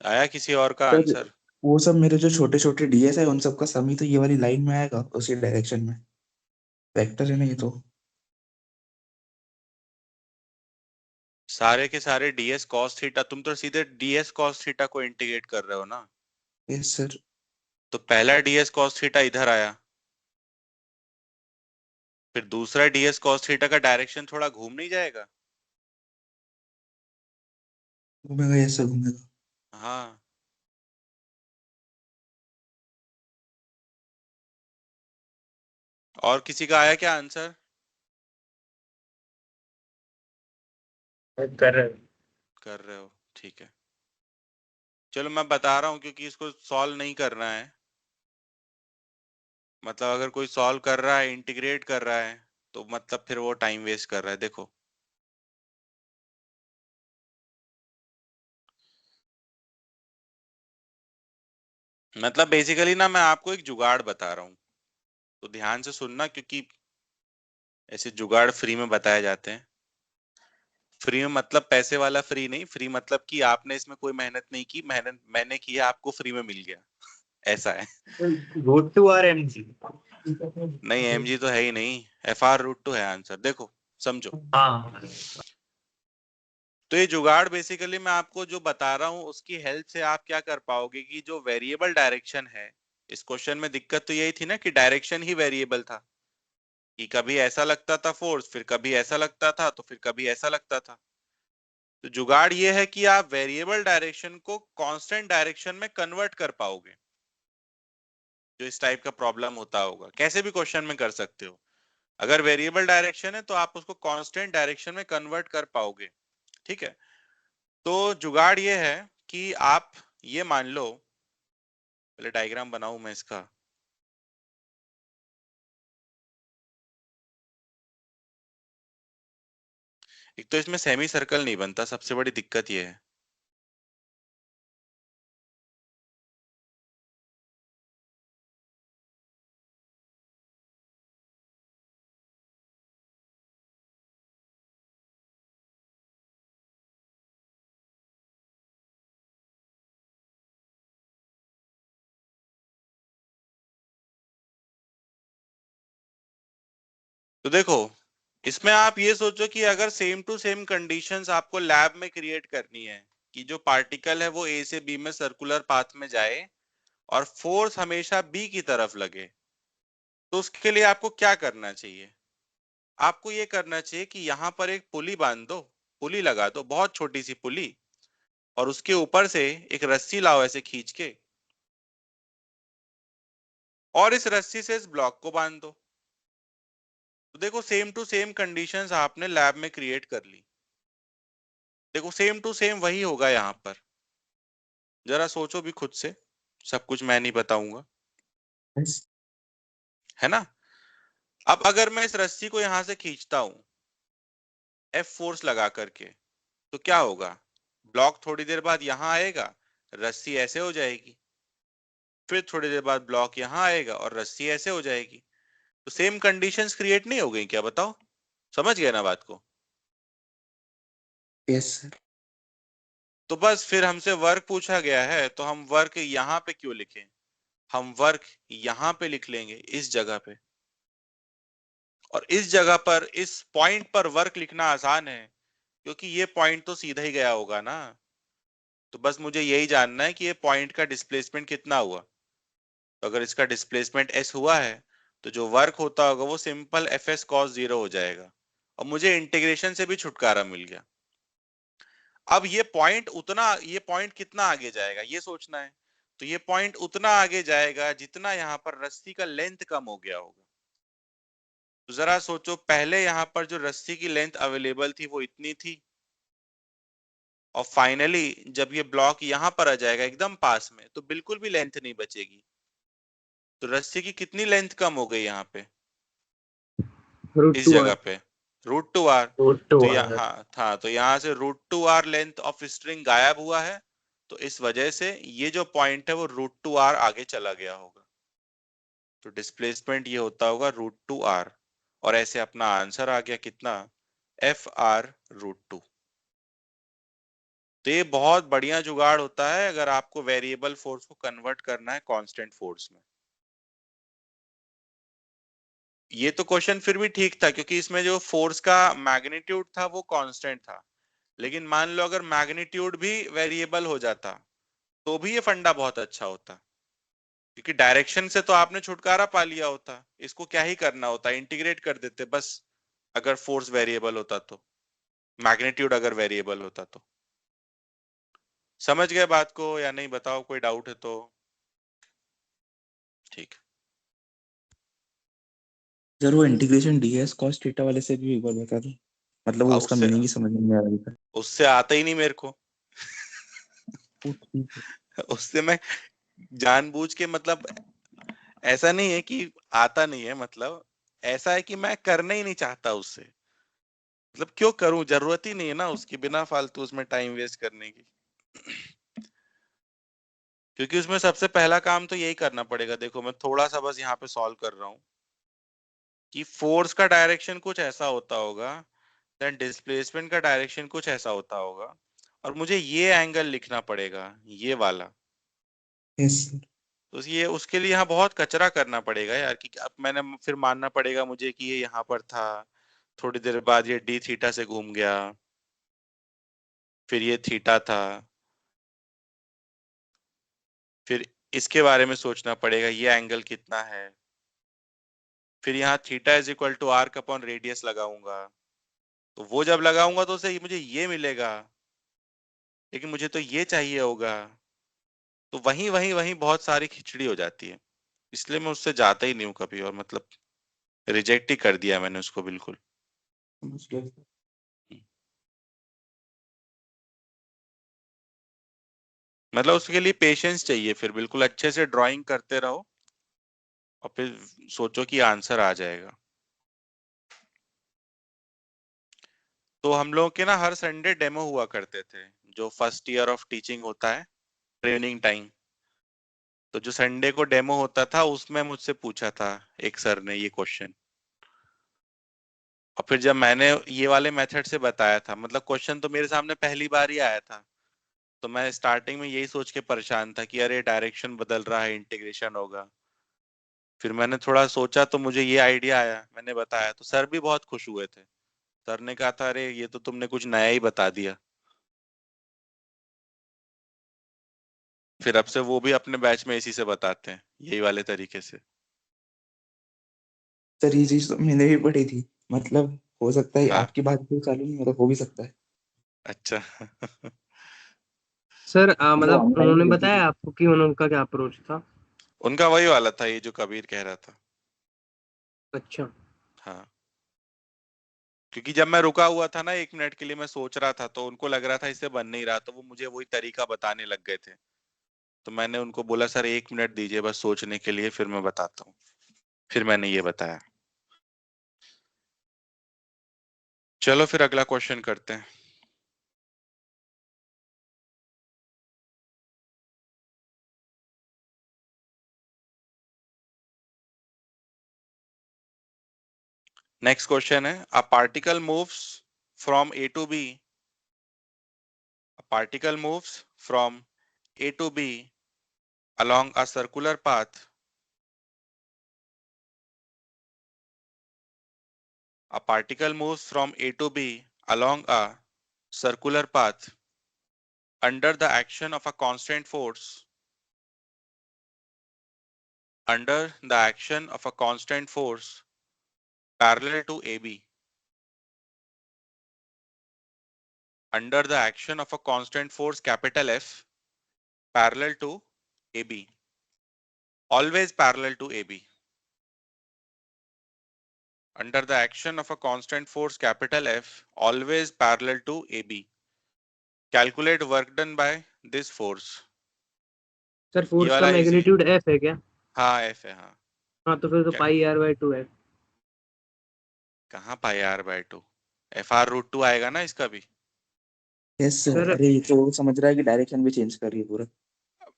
आया किसी और का सर आंसर? वो सब मेरे जो छोटे छोटे डीएस है उन सब का सम ही तो ये वाली लाइन में आएगा, उसी डायरेक्शन में। वेक्टर है ना ये तो। सारे के सारे डीएस कॉस थीटा, तुम तो सीधे डीएस कॉस थीटा को इंटीग्रेट कर रहे हो ना? Yes sir. तो पहला डीएस कॉस थीटा इधर आया, फिर दूसरा डीएस कॉस थीटा का डायरेक्शन थोड़ा घूम नहीं जाएगा? घूमेगा, यस सर घूमेगा। हाँ। और किसी का आया क्या आंसर? कर रहे हो। कर रहे हो, ठीक है। चलो मैं बता रहा हूँ, क्योंकि इसको सॉल्व नहीं करना है। मतलब अगर कोई सॉल्व कर रहा है, इंटीग्रेट कर रहा है, तो मतलब फिर वो टाइम वेस्ट कर रहा है। देखो, मतलब बेसिकली ना मैं आपको एक जुगाड़ बता रहा हूँ, तो ध्यान से सुनना, क्योंकि ऐसे जुगाड़ फ्री में बताए जाते हैं। फ्री में मतलब पैसे वाला फ्री नहीं, फ्री मतलब कि आपने इसमें कोई मेहनत नहीं की, मेहनत मैंने की है, आपको फ्री में मिल गया, ऐसा है। √2 RMG। नहीं, mg तो है ही नहीं, FR√2 है आंसर, देखो, समझो। हाँ। तो ये जुगाड़ बेसिकली मैं आपको जो बता रहा हूँ उसकी हेल्प से आप क्या कर पाओगे कि जो वेरिएबल डायरेक्शन है, इस क्वेश्चन में दिक्कत तो यही थी ना कि डायरेक्शन ही वेरिएबल था, कि कभी ऐसा लगता था फोर्स, फिर कभी ऐसा लगता था, तो फिर कभी ऐसा लगता था। तो जुगाड़ ये है कि आप वेरिएबल डायरेक्शन को कांस्टेंट डायरेक्शन में कन्वर्ट कर पाओगे। जो इस टाइप का प्रॉब्लम होता होगा, कैसे भी क्वेश्चन में कर सकते हो। अगर वेरिएबल डायरेक्शन है तो आप उसको कांस्टेंट डायरेक्शन में कन्वर्ट कर पाओगे, ठीक है। तो जुगाड़ ये है कि आप ये मान लो, पहले डायग्राम बनाऊं मैं इसका। एक तो इसमें सेमी सर्कल नहीं बनता, सबसे बड़ी दिक्कत ये है। तो देखो इसमें आप ये सोचो कि अगर सेम टू सेम कंडीशंस आपको लैब में क्रिएट करनी है कि जो पार्टिकल है वो ए से बी में सर्कुलर पाथ में जाए और फोर्स हमेशा बी की तरफ लगे, तो उसके लिए आपको क्या करना चाहिए? आपको ये करना चाहिए कि यहाँ पर एक पुली बांध दो, पुली लगा दो, बहुत छोटी सी पुली, और उसके ऊपर से एक रस्सी लाओ ऐसे खींच के, और इस रस्सी से इस ब्लॉक को बांध दो। तो देखो सेम टू सेम कंडीशंस आपने लैब में क्रिएट कर ली। देखो सेम टू सेम वही होगा यहाँ पर, जरा सोचो भी खुद से, सब कुछ मैं नहीं बताऊंगा, Yes. है ना। अब अगर मैं इस रस्सी को यहां से खींचता हूं एफ फोर्स लगा करके, तो क्या होगा? ब्लॉक थोड़ी देर बाद यहां आएगा, रस्सी ऐसे हो जाएगी, फिर थोड़ी देर बाद ब्लॉक यहां आएगा और रस्सी ऐसे हो जाएगी। तो सेम कंडीशंस क्रिएट नहीं हो गई क्या? बताओ, समझ गए ना बात को? Yes, sir. तो बस फिर हमसे वर्क पूछा गया है, तो हम वर्क यहाँ पे क्यों लिखें? हम वर्क यहाँ पे लिख लेंगे, इस जगह पे, और इस जगह पर इस पॉइंट पर वर्क लिखना आसान है क्योंकि ये पॉइंट तो सीधा ही गया होगा ना। तो बस मुझे यही जानना है कि ये पॉइंट का डिस्प्लेसमेंट कितना हुआ। तो अगर इसका डिस्प्लेसमेंट s हुआ है, तो जो वर्क होता होगा वो सिंपल एफ एस कॉस 0 हो जाएगा, और मुझे इंटीग्रेशन से भी छुटकारा मिल गया। अब ये पॉइंट कितना आगे जाएगा ये सोचना है। तो ये पॉइंट उतना आगे जाएगा जितना यहाँ पर रस्सी का लेंथ कम हो गया होगा। तो जरा सोचो, पहले यहाँ पर जो रस्सी की लेंथ अवेलेबल थी वो इतनी थी, और फाइनली जब ये ब्लॉक यहाँ पर आ जाएगा एकदम पास में, तो बिल्कुल भी लेंथ नहीं बचेगी। तो रस्सी की कितनी लेंथ कम हो गई यहाँ पे, इस जगह पे? √2r। तो यहाँ था, तो यहाँ से √2r लेंथ ऑफ स्ट्रिंग गायब हुआ है, तो इस वजह से ये जो पॉइंट है वो √2r आगे चला गया होगा। तो डिस्प्लेसमेंट ये होता होगा √2r, और ऐसे अपना आंसर आ गया कितना, FR√2। तो ये बहुत बढ़िया जुगाड़ होता है अगर आपको वेरिएबल फोर्स को कन्वर्ट करना है कांस्टेंट फोर्स में। ये तो क्वेश्चन फिर भी ठीक था क्योंकि इसमें जो फोर्स का मैग्नीट्यूड था वो कांस्टेंट था, लेकिन मान लो अगर मैग्नीट्यूड भी वेरिएबल हो जाता तो भी ये फंडा बहुत अच्छा होता, क्योंकि डायरेक्शन से तो आपने छुटकारा पा लिया होता, इसको क्या ही करना होता, इंटीग्रेट कर देते बस। अगर फोर्स वेरिएबल होता तो, मैग्नीट्यूड अगर वेरिएबल होता तो। समझ गए बात को या नहीं? बताओ, कोई डाउट है तो। ठीक। सर वो इंटीग्रेशन डीएस कॉस थीटा वाले से भी एक बार बता दो, मतलब वो उसका उससे मीनिंग ही समझ में नहीं आ रहा अभी तक। उससे आता ही नहीं मेरे को। वो ठीक है। उससे मैं जानबूझ के, मतलब ऐसा नहीं है कि आता नहीं है, मतलब ऐसा है कि मैं करना ही नहीं चाहता उससे। मतलब क्यों करूं, जरूरत ही नहीं है ना उसकी, बिना फालतू उसमें टाइम वेस्ट करने की। क्योंकि उसमें सबसे पहला काम तो यही करना पड़ेगा। देखो मैं थोड़ा सा बस यहाँ पे सॉल्व कर रहा हूँ कि फोर्स का डायरेक्शन कुछ ऐसा होता होगा, देन डिस्प्लेसमेंट का डायरेक्शन कुछ ऐसा होता होगा, और मुझे ये एंगल लिखना पड़ेगा, ये वाला। Yes sir. तो ये उसके लिए यहाँ बहुत कचरा करना पड़ेगा यार, कि अब मैंने फिर मानना पड़ेगा मुझे कि ये यहाँ पर था, थोड़ी देर बाद ये डी थीटा से घूम गया, फिर ये थीटा था, फिर इसके बारे में सोचना पड़ेगा ये एंगल कितना है, फिर यहाँ theta is equal to arc upon radius लगाऊंगा। तो वो जब लगाऊंगा तो उसे मुझे ये मिलेगा, लेकिन मुझे तो ये चाहिए होगा। तो वहीं वहीं वहीं बहुत सारी खिचड़ी हो जाती है, इसलिए मैं उससे जाता ही नहीं हूँ कभी, और मतलब रिजेक्ट ही कर दिया मैंने उसको बिल्कुल। समझ गया सर। मतलब उसके लिए पेशेंस चाहिए, फिर बिल्कुल अच्छे से ड्राइंग करते रहो और फिर सोचो कि आंसर आ जाएगा। तो हम लोग के ना हर संडे डेमो हुआ करते थे, जो फर्स्ट ईयर ऑफ टीचिंग होता है, ट्रेनिंग टाइम। तो जो संडे को डेमो होता था उसमें मुझसे पूछा था एक सर ने ये क्वेश्चन, और फिर जब मैंने ये वाले मेथड से बताया था, मतलब क्वेश्चन तो मेरे सामने पहली बार ही आया था, तो मैं स्टार्टिंग में यही सोच के परेशान था कि अरे डायरेक्शन बदल रहा है, इंटीग्रेशन होगा। फिर मैंने थोड़ा सोचा तो मुझे ये आइडिया आया, मैंने बताया तो सर भी बहुत खुश हुए थे। सर ने कहा था अरे ये तो तुमने कुछ नया ही बता दिया। फिर अब से वो भी अपने बैच में इसी से बताते हैं, यही वाले तरीके से। सर ये चीज तो मैंने भी पढ़ी थी, मतलब हो सकता है हाँ। आपकी बात भी चालू नहीं, मतलब हो भी सकता है। अच्छा। सर वो मतलब ऑनलाइन उन्होंने रहती बताया थी। आपको कि उनका क्या अप्रोच था? उनका वही वाला था, ये जो कबीर कह रहा था। अच्छा। हाँ, क्योंकि जब मैं रुका हुआ था ना 1 मिनट के लिए, मैं सोच रहा था, तो उनको लग रहा था इससे बन नहीं रहा, तो वो मुझे वही तरीका बताने लग गए थे। तो मैंने उनको बोला सर 1 मिनट दीजिए बस सोचने के लिए, फिर मैं बताता हूँ। फिर मैंने ये बताया। चलो फिर अगला क्वेश्चन करते हैं। नेक्स्ट क्वेश्चन है, a particle moves from A to B, a particle moves from A to B along a circular path. A particle moves from A to B along a circular path under the action of a constant force. Under the action of a constant force parallel to AB. Under the action of a constant force capital F parallel to AB. Always parallel to AB. Under the action of a constant force capital F always parallel to AB. Calculate work done by this force. Sir ये force का वाला easy है। Magnitude F है क्या? हाँ F है, हाँ। हाँ तो फिर तो क्या? पाई आर बाय 2 है। कहाँ pi r by 2? F R root 2 आएगा ना इसका भी। यस सर, सर अरे ये तो वो समझ रहा है कि डायरेक्शन भी चेंज कर रही है पूरा।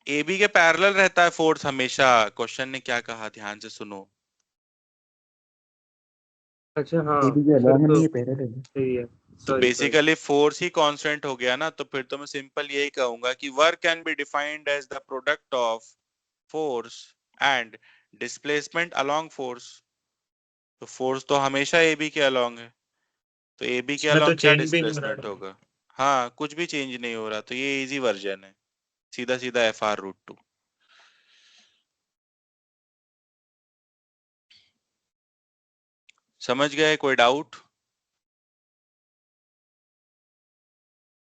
ए बी के पैरेलल रहता है फोर्स हमेशा। क्वेश्चन ने क्या कहा, ध्यान से सुनो। अच्छा हाँ ये भी जो फिर अलॉन्ग तो नहीं है, पैरेलल है। सही है। तो सॉरी सॉरी। बेसिकली फोर्स ही कांस्टेंट हो गया ना, तो फिर तो मैं सिंपल यही कहूंगा कि work can be defined as the product of force and displacement along force. तो फोर्स तो हमेशा ए बी के अलोंग है, तो ए बी के इसमें तो अलोंग क्या चेंज भी नहीं हो डिस्प्लेसमेंट रहा। होगा? हाँ, कुछ भी चेंज नहीं हो रहा, तो ये इजी वर्जन है, सीधा सीधा एफ आर रूट 2। समझ गए? कोई डाउट?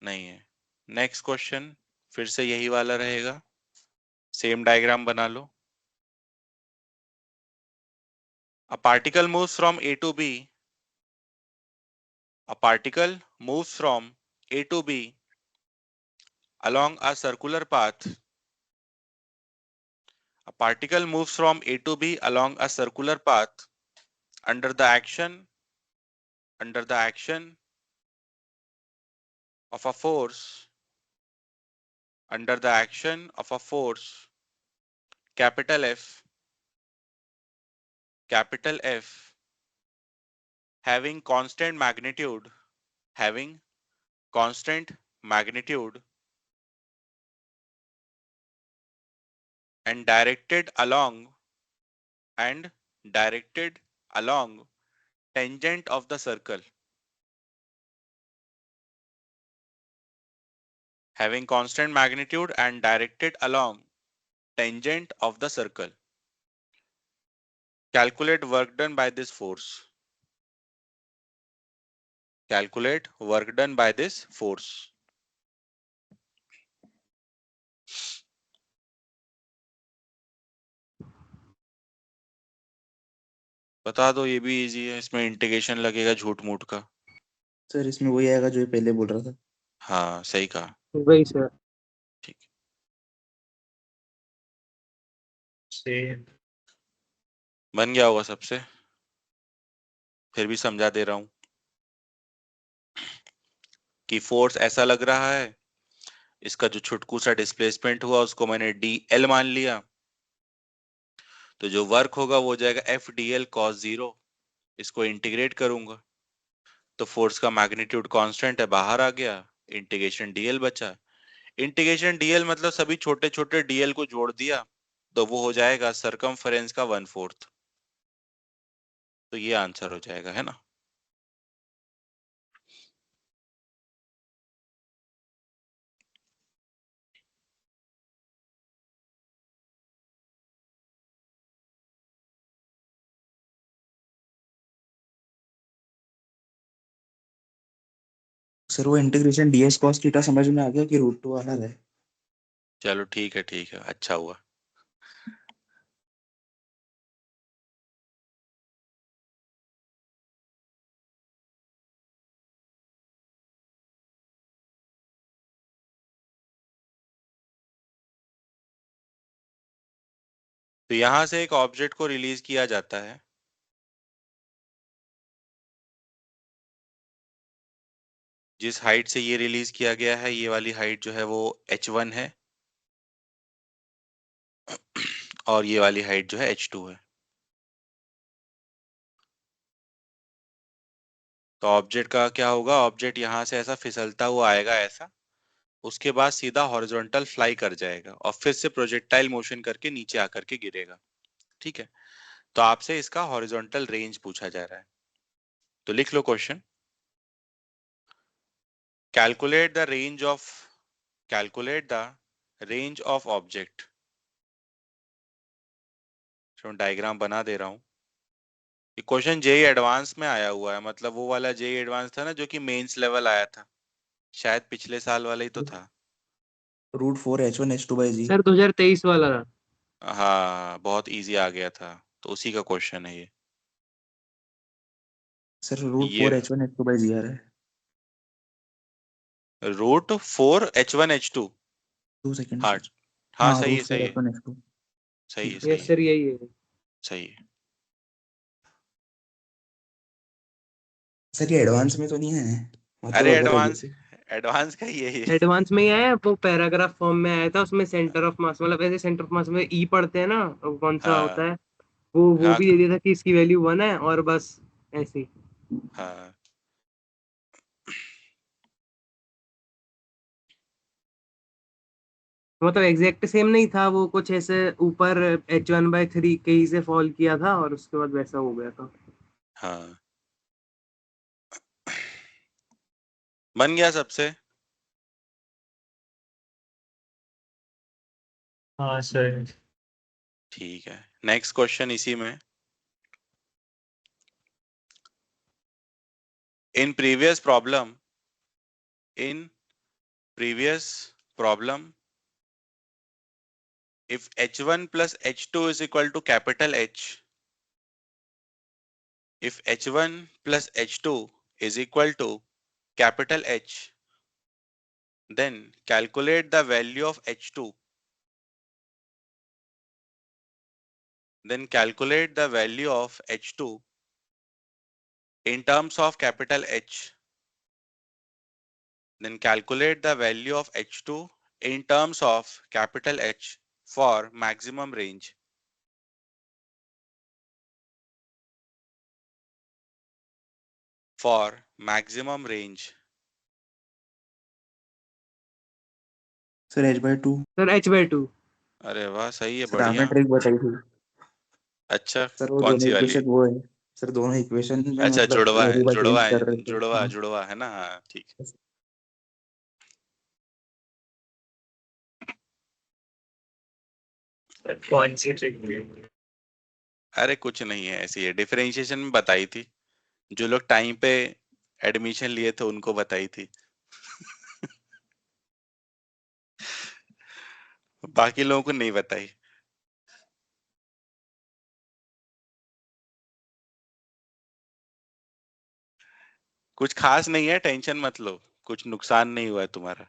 नहीं है। नेक्स्ट क्वेश्चन फिर से यही वाला रहेगा, सेम डायग्राम बना लो। A particle moves from A to B. A particle moves from A to B along a circular path. A particle moves from A to B along a circular path under the action of a force under the action of a force capital F having constant magnitude and directed along tangent of the circle. Having constant magnitude and directed along tangent of the circle. Calculate work done by this force. Calculate work done by this force. बता दो, ये भी easy है, इसमें integration लगेगा झूठ मूठ का। सर इसमें वही आएगा जो ये पहले बोल रहा था। हाँ सही कहा। वही सर। ठीक है। सेम। बन गया होगा सबसे, फिर भी समझा दे रहा हूं कि फोर्स ऐसा लग रहा है, इसका जो छुटकू सा डिस्प्लेसमेंट हुआ उसको मैंने डी एल मान लिया, तो जो वर्क होगा वो हो जाएगा एफ डी एल कॉस 0। इसको इंटीग्रेट करूंगा तो फोर्स का मैग्नीट्यूड कांस्टेंट है, बाहर आ गया, इंटीग्रेशन डीएल बचा। इंटीग्रेशन डीएल मतलब सभी छोटे छोटे डीएल को जोड़ दिया, तो वो हो जाएगा सरकमफेरेंस का 1/4। तो ये आंसर हो जाएगा, है ना। सर वो इंटीग्रेशन ds cos थीटा समझ में आ गया कि √2 वाला है? चलो ठीक है, अच्छा हुआ। तो यहां से एक ऑब्जेक्ट को रिलीज किया जाता है, जिस हाइट से ये रिलीज किया गया है, ये वाली हाइट जो है वो h1 है, और ये वाली हाइट जो है h2 है। तो ऑब्जेक्ट का क्या होगा, ऑब्जेक्ट यहां से ऐसा फिसलता हुआ आएगा ऐसा, उसके बाद सीधा हॉरिजॉन्टल फ्लाई कर जाएगा और फिर से प्रोजेक्टाइल मोशन करके नीचे आकर के गिरेगा। ठीक है, तो आपसे इसका हॉरिजॉन्टल रेंज पूछा जा रहा है। तो लिख लो question, calculate the range of object. Diagram बना दे रहा हूं। ये क्वेश्चन जेई एडवांस में आया हुआ है, मतलब वो वाला जेई एडवांस था ना जो कि मेंस लेवल आया था, शायद पिछले साल वाला ही तो था। √4h1h2/g। सर 2023 वाला था। हाँ, बहुत इजी आ गया था, तो उसी का क्वेश्चन है ये। सर ये √4h1h2/g आ रहा है। √4h1h2। 2 सेकंड हाँ सर। हाँ, हाँ सही है, सही है, √4h1h2। सही है, ठीक है। सही यस है, सर यही है। सही है। सर ये एडवांस में तो नहीं है, मतलब अरे अगर एडवांस, जैसे एडवांस का ही है ये। एडवांस में ही आया, वो पैराग्राफ फॉर्म में आया था, उसमें सेंटर ऑफ मास मतलब ऐसे सेंटर ऑफ मास में ई पढ़ते हैं ना, वो कौन सा होता हाँ है, वो हाँ भी दे दिया था कि इसकी वैल्यू 1 है और बस ऐसे ही। हाँ। मतलब एग्जैक्ट सेम नहीं था वो, कुछ ऐसे ऊपर h1/3 कहीं से फॉल किया था और उसके बाद वैसा हो गया था। हाँ, बन गया सबसे। हाँ सर। ठीक है, नेक्स्ट क्वेश्चन इसी में। In previous problem in previous problem if h1 plus h2 is equal to capital H, if h1 plus h2 is equal to capital H, then calculate the value of h2. Then calculate the value of h2 in terms of capital H. Then calculate the value of h2 in terms of capital H for maximum range. For maximum range. Sir h/2। Sir h/2। अरे वाह, सही है, sir आपने बढ़िया। Trick बताई थी। अच्छा, sir वो कौन दोनों सी वाली? इक्वेशन वो है। सर दोनों इक्वेशन में अच्छा, मतलब जुड़वा है, वेरिएबल जुड़वा चेंज है, कर रहे थे। जुड़वा हाँ। जुड़वा है ना, हाँ ठीक है। कौन सी ट्रिक? अरे कुछ नहीं है, ऐसी है, डिफरेंशिएशन में बताई थी, जो लोग टाइम पे एडमिशन लिए थे उनको बताई थी। बाकी लोगों को नहीं बताई। कुछ खास नहीं है, टेंशन मत लो, कुछ नुकसान नहीं हुआ है तुम्हारा।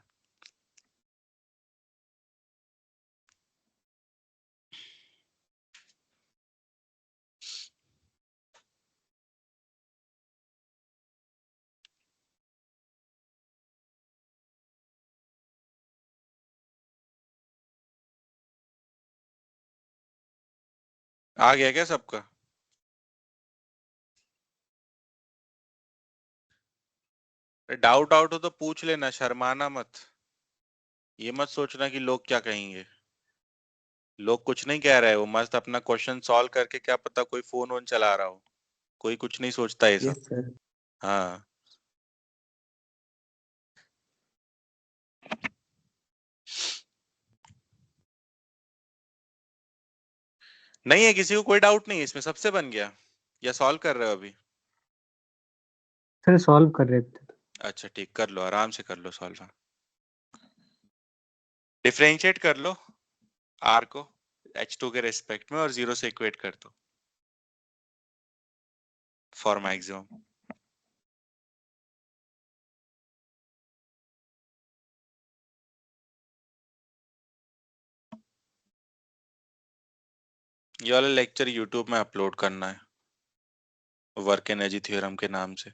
आ गया क्या सबका? डाउट आउट हो तो पूछ लेना, शर्माना मत। ये मत सोचना कि लोग क्या कहेंगे। लोग कुछ नहीं कह रहे, वो मस्त अपना क्वेश्चन सॉल्व करके, क्या पता कोई फोन वोन चला रहा हो, कोई कुछ नहीं सोचता ये सब। Yes sir. हाँ नहीं है किसी को कोई डाउट नहीं है इसमें, सबसे बन गया या सॉल्व कर रहे हो अभी? सर सॉल्व कर रहे थे। अच्छा ठीक, कर लो आराम से कर लो सॉल्व। डिफरेंशिएट कर लो आर को H2 के रेस्पेक्ट में और 0 से इक्वेट कर दो फॉर मैक्सिमम। ये वाला लेक्चर यूट्यूब में अपलोड करना है वर्क एनर्जी थ्योरम के नाम से।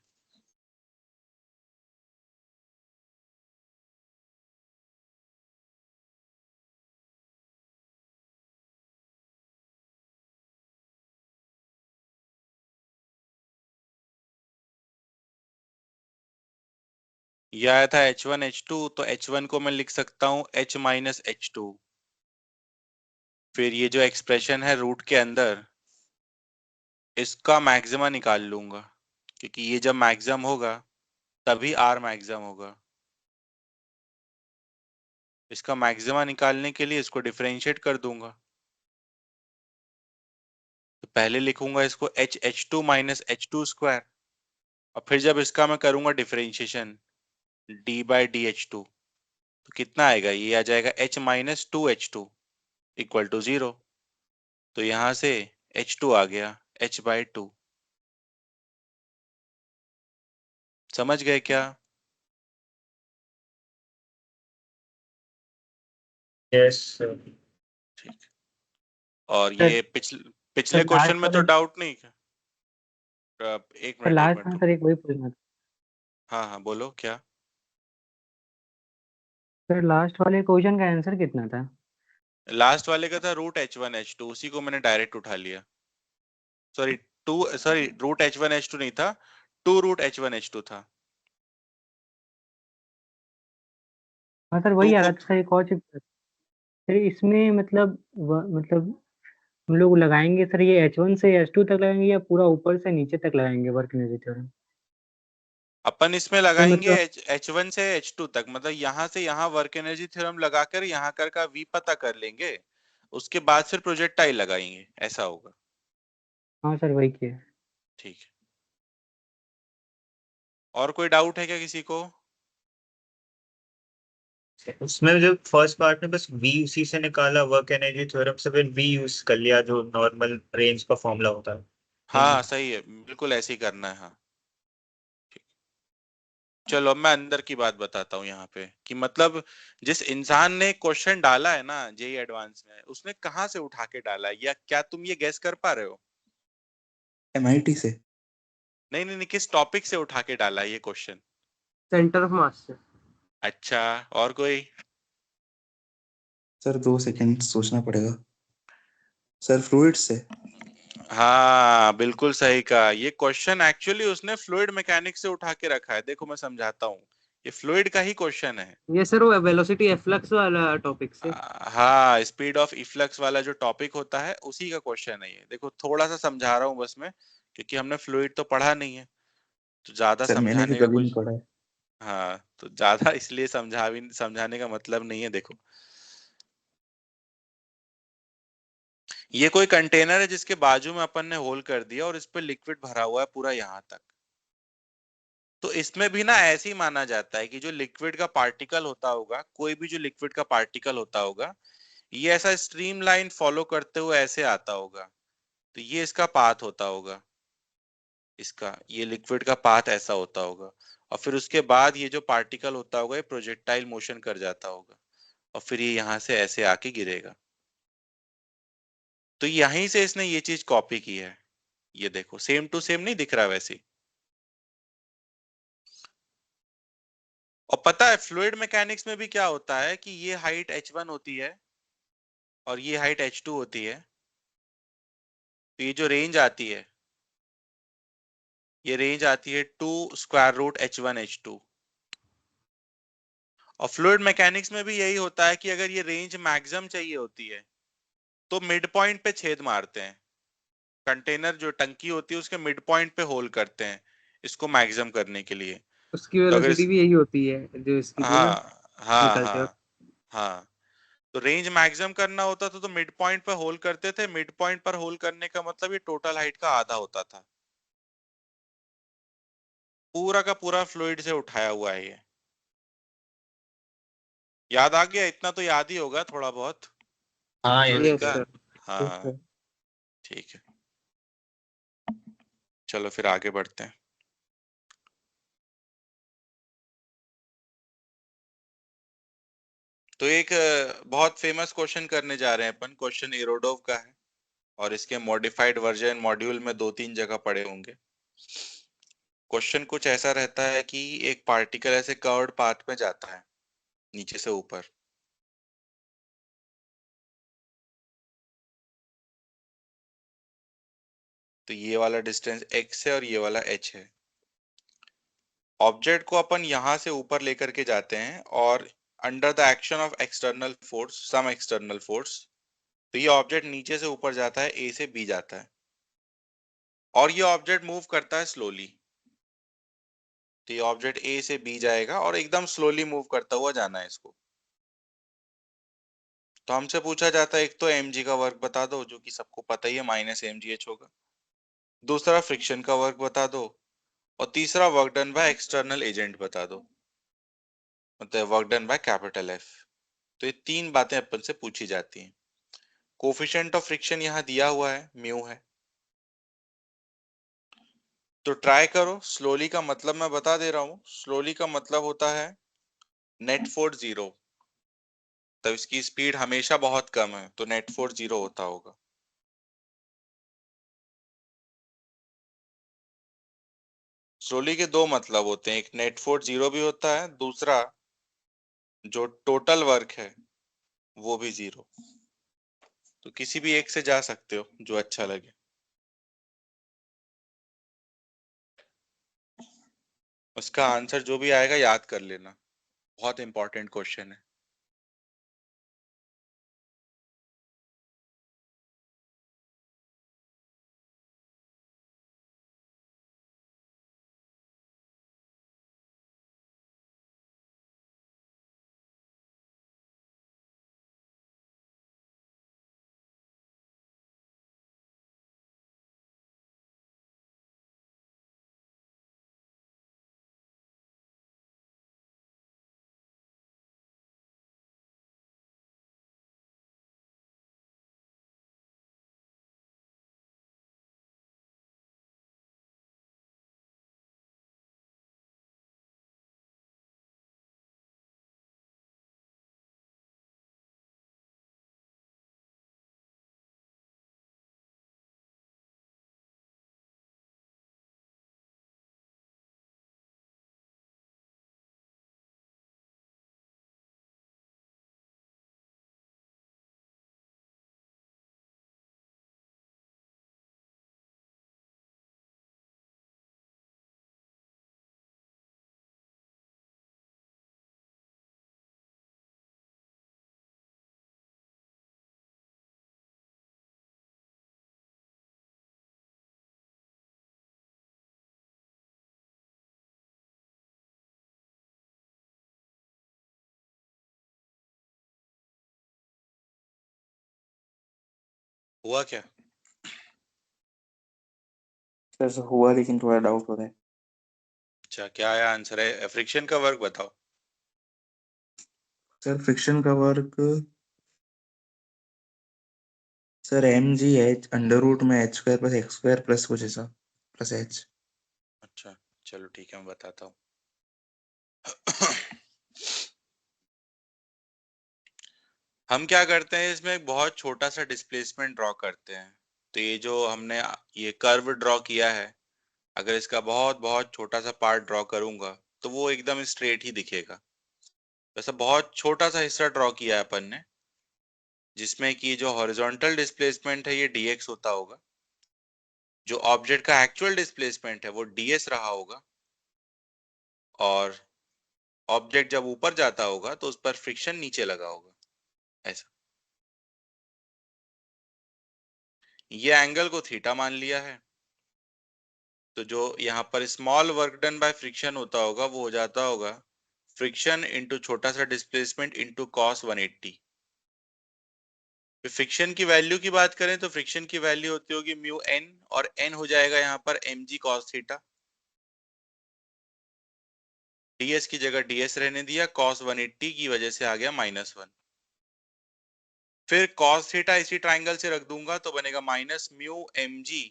ये आया था H1 H2, तो H1 को मैं लिख सकता हूँ H माइनस H2। फिर ये जो एक्सप्रेशन है रूट के अंदर, इसका मैक्सिमा निकाल लूंगा, क्योंकि ये जब मैक्सिमम होगा तभी आर मैक्सिमम होगा। इसका मैक्सिमा निकालने के लिए इसको डिफरेंशिएट कर दूंगा। तो पहले लिखूंगा इसको H2 माइनस H2 स्क्वायर, और फिर जब इसका मैं करूंगा differentiation d by D H two, तो कितना आएगा, ये आ जाएगा H minus 2H2 equal to 0। तो यहां से H2 आ गया H बाई 2। समझ गए क्या? Yes sir. ठीक। और सर ये पिछले क्वेश्चन लास्ट में तो वाले डाउट नहीं क्या? एक सर मिनट एक लास्ट मिनट में रुको। सर एक वही पूछना था। हाँ हाँ बोलो क्या। सर लास्ट वाले क्वेश्चन का आंसर कितना था? लास्ट वाले का था √H1H2, उसी को मैंने डायरेक्ट उठा लिया। सॉरी सॉरी √H1H2 नहीं था, 2√H1H2 था। हाँ सर टू वही आ को रहा था सर, एक और चीज सर इसमें मतलब मतलब हम लोग लगाएंगे सर, ये H1 से H2 तक लगाएंगे या पूरा ऊपर से नीचे तक लगाएंगे वर्क एनर्जी थ्योरम? अपन इसमें सर लगाएंगे मतलब H1 से H2 तक, मतलब यहाँ से यहाँ वर्क एनर्जी थ्योरम लगाकर यहाँ कर का V पता कर लेंगे, उसके बाद फिर प्रोजेक्टाइल लगाएंगे, ऐसा होगा। हाँ सर वही किया। ठीक है। और कोई डाउट है क्या किसी को? उसमें जो फर्स्ट पार्ट में बस v उसी से निकाला वर्क एनर्जी थ्योरम से, फिर v यूज कर लिया जो नॉर्मल रेंज का फॉर्मूला होता है। हाँ सही है, बिल्कुल ऐसे ही करना है। हाँ ठीक। चलो अब मैं अंदर की बात बताता हूँ यहाँ पे, कि मतलब जिस इंसान ने क्वेश्चन डाला है ना जेई एडवांस में, उसने कहाँ से उठा के डाला है, या क्या तुम ये गेस कर पा रहे हो? MIT से। नहीं नहीं नहीं, किस टॉपिक से उठा के डाला है ये क्वेश्चन? सेंटर ऑफ मास से। अच्छा, और कोई? सर 2 सेकंड सोचना पड़ेगा। सर फ्लूइड से। हाँ बिल्कुल सही कहा, ये क्वेश्चन एक्चुअली उसने फ्लूइड मैकेनिक्स से उठा के रखा है। देखो मैं समझाता हूँ, ये फ्लूइड का ही क्वेश्चन है। ये सर वो वेलोसिटी एफ्लक्स वाला टॉपिक से। हाँ स्पीड ऑफ इफ्लक्स वाला जो टॉपिक होता है उसी का क्वेश्चन है ये। देखो थोड़ा सा समझा रहा हूँ बस मैं, क्योंकि हमने फ्लूइड तो पढ़ा नहीं है, तो ज्यादा सर मैंने भी समझाने का कभी नहीं कुछ, पढ़ा है। हाँ तो ज्यादा इसलिए समझाने का मतलब नहीं है। देखो ये कोई कंटेनर है जिसके बाजू में अपन ने होल कर दिया और इस पे लिक्विड भरा हुआ है पूरा यहाँ तक। तो इसमें भी ना ऐसे ही माना जाता है कि जो लिक्विड का पार्टिकल होता होगा, कोई भी जो लिक्विड का पार्टिकल होता होगा, ये ऐसा स्ट्रीम लाइन फॉलो करते हुए ऐसे आता होगा, तो ये इसका पाथ होता होगा, इसका ये लिक्विड का पाथ ऐसा होता होगा। और फिर उसके बाद ये जो पार्टिकल होता होगा ये प्रोजेक्टाइल मोशन कर जाता होगा, और फिर ये यहाँ से ऐसे आके गिरेगा। तो यहीं से इसने ये चीज कॉपी की है। ये देखो सेम टू सेम नहीं दिख रहा वैसे ही? और पता है फ्लूइड मैकेनिक्स में भी क्या होता है, कि ये हाइट h1 होती है और ये हाइट h2 होती है, तो ये जो रेंज आती है, ये रेंज आती है 2√H1H2। और फ्लूइड मैकेनिक्स में भी यही होता है कि अगर ये रेंज मैक्सिमम चाहिए होती है, तो मिड पॉइंट पे छेद मारते हैं, कंटेनर जो टंकी होती है उसके मिड पॉइंट पे होल करते हैं इसको मैक्सिमम करने के लिए। उसकी तो अगर वेलोसिटी भी यही होती है जो इसकी थी ना हाँ हाँ निकलते हाँ वक्त। हाँ, तो रेंज मैक्सिमम करना होता था तो मिड पॉइंट पर होल करते थे। मिड पॉइंट पर होल करने का मतलब ये टोटल हाइट का आधा होता था। पूरा का पूरा फ्लूइड से उठाया हुआ है ये। याद आ गया? इतना तो याद ही होगा थोड़ा बहुत हाँ फ्लूइड यस का। ये सर। यस हाँ सर। ठीक है, चलो फिर आगे बढ़ते हैं। तो एक बहुत फेमस क्वेश्चन करने जा रहे हैं अपन। क्वेश्चन इरोडोव का है और इसके मॉडिफाइड वर्जन मॉड्यूल में 2-3 जगह पड़े होंगे। क्वेश्चन कुछ ऐसा रहता है कि एक पार्टिकल ऐसे कर्व्ड पाथ में जाता है नीचे से ऊपर, तो ये वाला डिस्टेंस x है और ये वाला h है। ऑब्जेक्ट को अपन यहां से ऊपर लेकर के जाते हैं और under the action of external force, some external force, तो ये ऑब्जेक्ट नीचे से ऊपर जाता है, a से b जाता है और ये ऑब्जेक्ट मूव करता है स्लोली। तो ये ऑब्जेक्ट a से b जाएगा और एकदम स्लोली मूव करता हुआ जाना है इसको। तो हमसे पूछा जाता है एक तो mg का वर्क बता दो, जो कि सबको पता ही है -mgh होगा। दूसरा फ्रिक्शन का वर्क बता दो और तीसरा work done by external agent बता दो, मतलब work done by capital F. तो ये तीन बातें अपन से पूछी जाती हैं। कोफिशिएंट ऑफ फ्रिक्शन यहाँ दिया हुआ है, म्यू है। तो ट्राई करो। स्लोली का मतलब मैं बता दे रहा हूं, स्लोली का मतलब होता है नेट फोर्स 0, तब इसकी स्पीड हमेशा बहुत कम है तो नेट फोर्स 0 होता होगा। स्लोली के दो मतलब होते हैं, एक नेट फोर्स 0 भी होता है, दूसरा जो टोटल वर्क है वो भी 0। तो किसी भी एक से जा सकते हो जो अच्छा लगे। उसका आंसर जो भी आएगा याद कर लेना, बहुत इंपॉर्टेंट क्वेश्चन है। हुआ क्या? सर हुआ लेकिन थोड़ा डाउट हो रहा है। अच्छा, क्या आया आंसर? है फ्रिक्शन का वर्क बताओ। सर फ्रिक्शन का work sir mgh under root में h square plus x square plus कुछ ऐसा प्लस h। अच्छा चलो ठीक है, मैं बताता हूँ। हम क्या करते हैं, इसमें एक बहुत छोटा सा डिस्प्लेसमेंट ड्रॉ करते हैं। तो ये जो हमने ये कर्व ड्रॉ किया है, अगर इसका बहुत बहुत छोटा सा पार्ट ड्रॉ करूंगा तो वो एकदम स्ट्रेट ही दिखेगा। वैसे बहुत छोटा सा हिस्सा ड्रॉ किया है अपन ने, जिसमें कि जो हॉरिजॉन्टल डिस्प्लेसमेंट है ये dx होता होगा, जो ऑब्जेक्ट का एक्चुअल डिस्प्लेसमेंट है वो ds रहा होगा, और ऑब्जेक्ट जब ऊपर जाता होगा तो उस पर फ्रिक्शन नीचे लगा होगा, ऐसा। ये एंगल को थीटा मान लिया है, तो जो यहाँ पर small work done by friction होता होगा वो हो जाता होगा फ्रिक्शन इंटू छोटा सा डिस्प्लेसमेंट इंटू कॉस 180। फ्रिक्शन की वैल्यू की बात करें तो फ्रिक्शन की वैल्यू होती होगी म्यू एन, और एन हो जाएगा यहाँ पर m g cos theta. ds की जगह ds रहने दिया, cos 180 की वजह से आ गया -1। फिर cos थीटा इसी ट्राइंगल से रख दूंगा तो बनेगा minus mu m g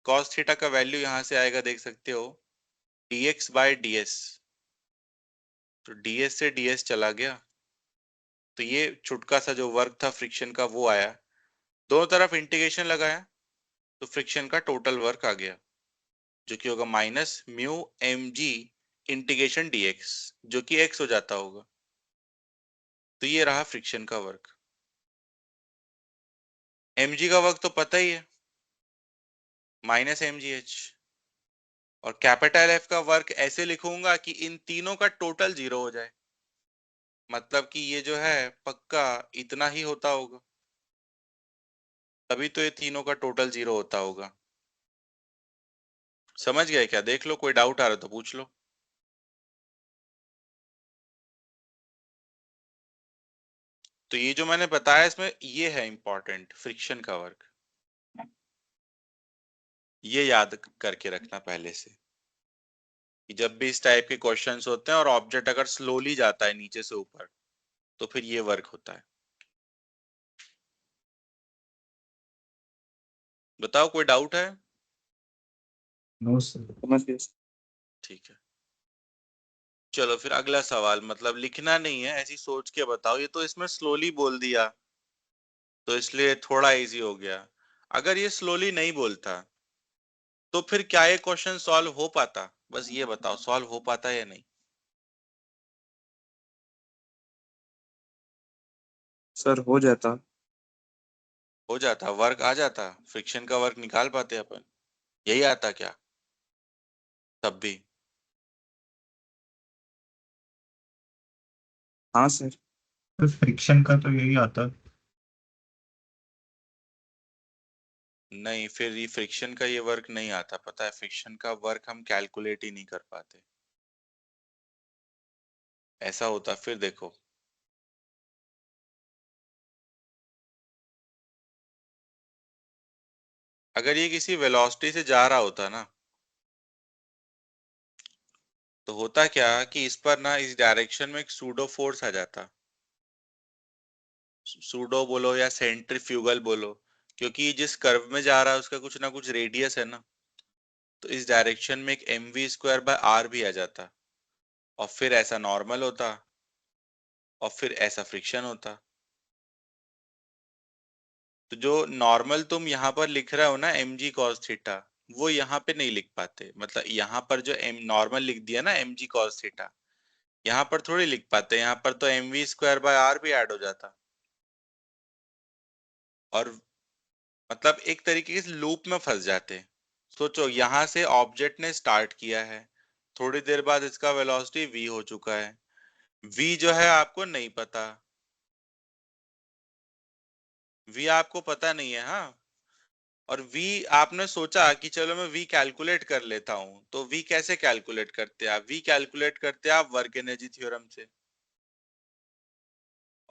cos theta का वैल्यू यहां से आएगा, देख सकते हो, dx बाय ds। तो ds से ds चला गया, तो ये छुटका सा जो वर्क था फ्रिक्शन का वो आया। दोनों तरफ इंटीग्रेशन लगाया तो फ्रिक्शन का टोटल वर्क आ गया, जो कि होगा minus mu m g integration dx, जो कि x हो जाता होगा। तो ये रहा फ्रिक्शन का वर्क। mg का वर्क तो पता ही है, माइनस mgh। और कैपिटल एफ का वर्क ऐसे लिखूंगा कि इन तीनों का टोटल 0 हो जाए, मतलब कि ये जो है पक्का इतना ही होता होगा, तभी तो ये तीनों का टोटल 0 होता होगा। समझ गए क्या? देख लो, कोई डाउट आ रहा तो पूछ लो। तो ये जो मैंने बताया इसमें ये है इंपॉर्टेंट, फ्रिक्शन का वर्क। ये याद करके रखना पहले से कि जब भी इस टाइप के क्वेश्चंस होते हैं और ऑब्जेक्ट अगर स्लोली जाता है नीचे से ऊपर तो फिर ये वर्क होता है। बताओ, कोई डाउट है? No sir. समझ गए। ठीक है, चलो फिर अगला सवाल, मतलब लिखना नहीं है, ऐसी सोच के बताओ। ये तो इसमें स्लोली बोल दिया तो इसलिए थोड़ा इजी हो गया। अगर ये स्लोली नहीं बोलता तो फिर क्या ये क्वेश्चन सॉल्व हो पाता? बस ये बताओ, सॉल्व हो पाता या नहीं? सर हो जाता। हो जाता, वर्क आ जाता, फ्रिक्शन का वर्क निकाल पाते अपन। यही आता क्या तब भी? हाँ सर। तो फ्रिक्शन का तो यही आता। नहीं, फिर ये फ्रिक्शन का ये वर्क नहीं आता, पता है? फ्रिक्शन का वर्क हम कैलकुलेट ही नहीं कर पाते। ऐसा होता फिर देखो, अगर ये किसी वेलोसिटी से जा रहा होता ना, तो होता क्या कि इस पर ना, इस डायरेक्शन में एक सूडो फोर्स आ जाता। सूडो बोलो या सेंट्रीफ्यूगल बोलो, क्योंकि जिस कर्व में जा रहा है उसका कुछ ना कुछ रेडियस है ना, तो इस डायरेक्शन में एक mv²/r भी आ जाता, और फिर ऐसा नॉर्मल होता, और फिर ऐसा फ्रिक्शन होता। तो जो नॉर्मल तुम यहाँ पर लिख रहे हो ना mg cos थीटा, वो यहाँ पे नहीं लिख पाते। मतलब यहाँ पर जो m नॉर्मल लिख दिया ना mg cos थीटा, यहाँ पर थोड़ी लिख पाते, यहाँ पर तो mv²/r भी ऐड हो जाता। और मतलब एक तरीके से लूप में फंस जाते। सोचो, यहां से ऑब्जेक्ट ने स्टार्ट किया है, थोड़ी देर बाद इसका वेलोसिटी v हो चुका है, v जो है आपको नहीं पता, v आपको पता नहीं है, हाँ। और v आपने सोचा कि चलो मैं v कैलकुलेट कर लेता हूं, तो v कैसे कैलकुलेट करते हैं आप? v कैलकुलेट करते हैं आप वर्क एनर्जी थ्योरम से।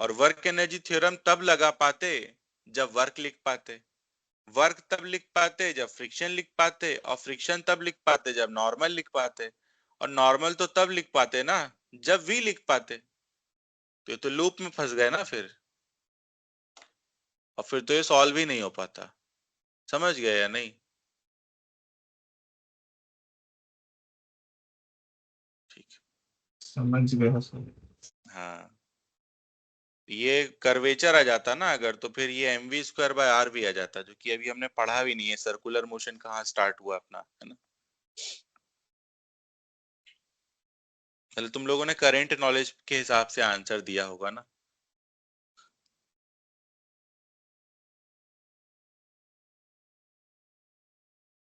और वर्क एनर्जी थ्योरम तब लगा पाते जब वर्क लिख पाते, वर्क तब लिख पाते जब फ्रिक्शन लिख पाते, और फ्रिक्शन तब लिख पाते जब नॉर्मल लिख पाते, और नॉर्मल तो तब लिख पाते ना जब वी लिख पाते। तो ये तो लूप में फंस गए ना फिर, और फिर तो ये सॉल्व ही नहीं हो पाता। समझ गए या नहीं? ठीक। समझ गया सर। हाँ, ये कर्वेचर आ जाता ना अगर, तो फिर ये mv²/r भी आ जाता, जो कि अभी हमने पढ़ा भी नहीं है, सर्कुलर मोशन कहाँ स्टार्ट हुआ अपना, है ना। मतलब तुम लोगों ने करेंट नॉलेज के हिसाब से आंसर दिया होगा ना।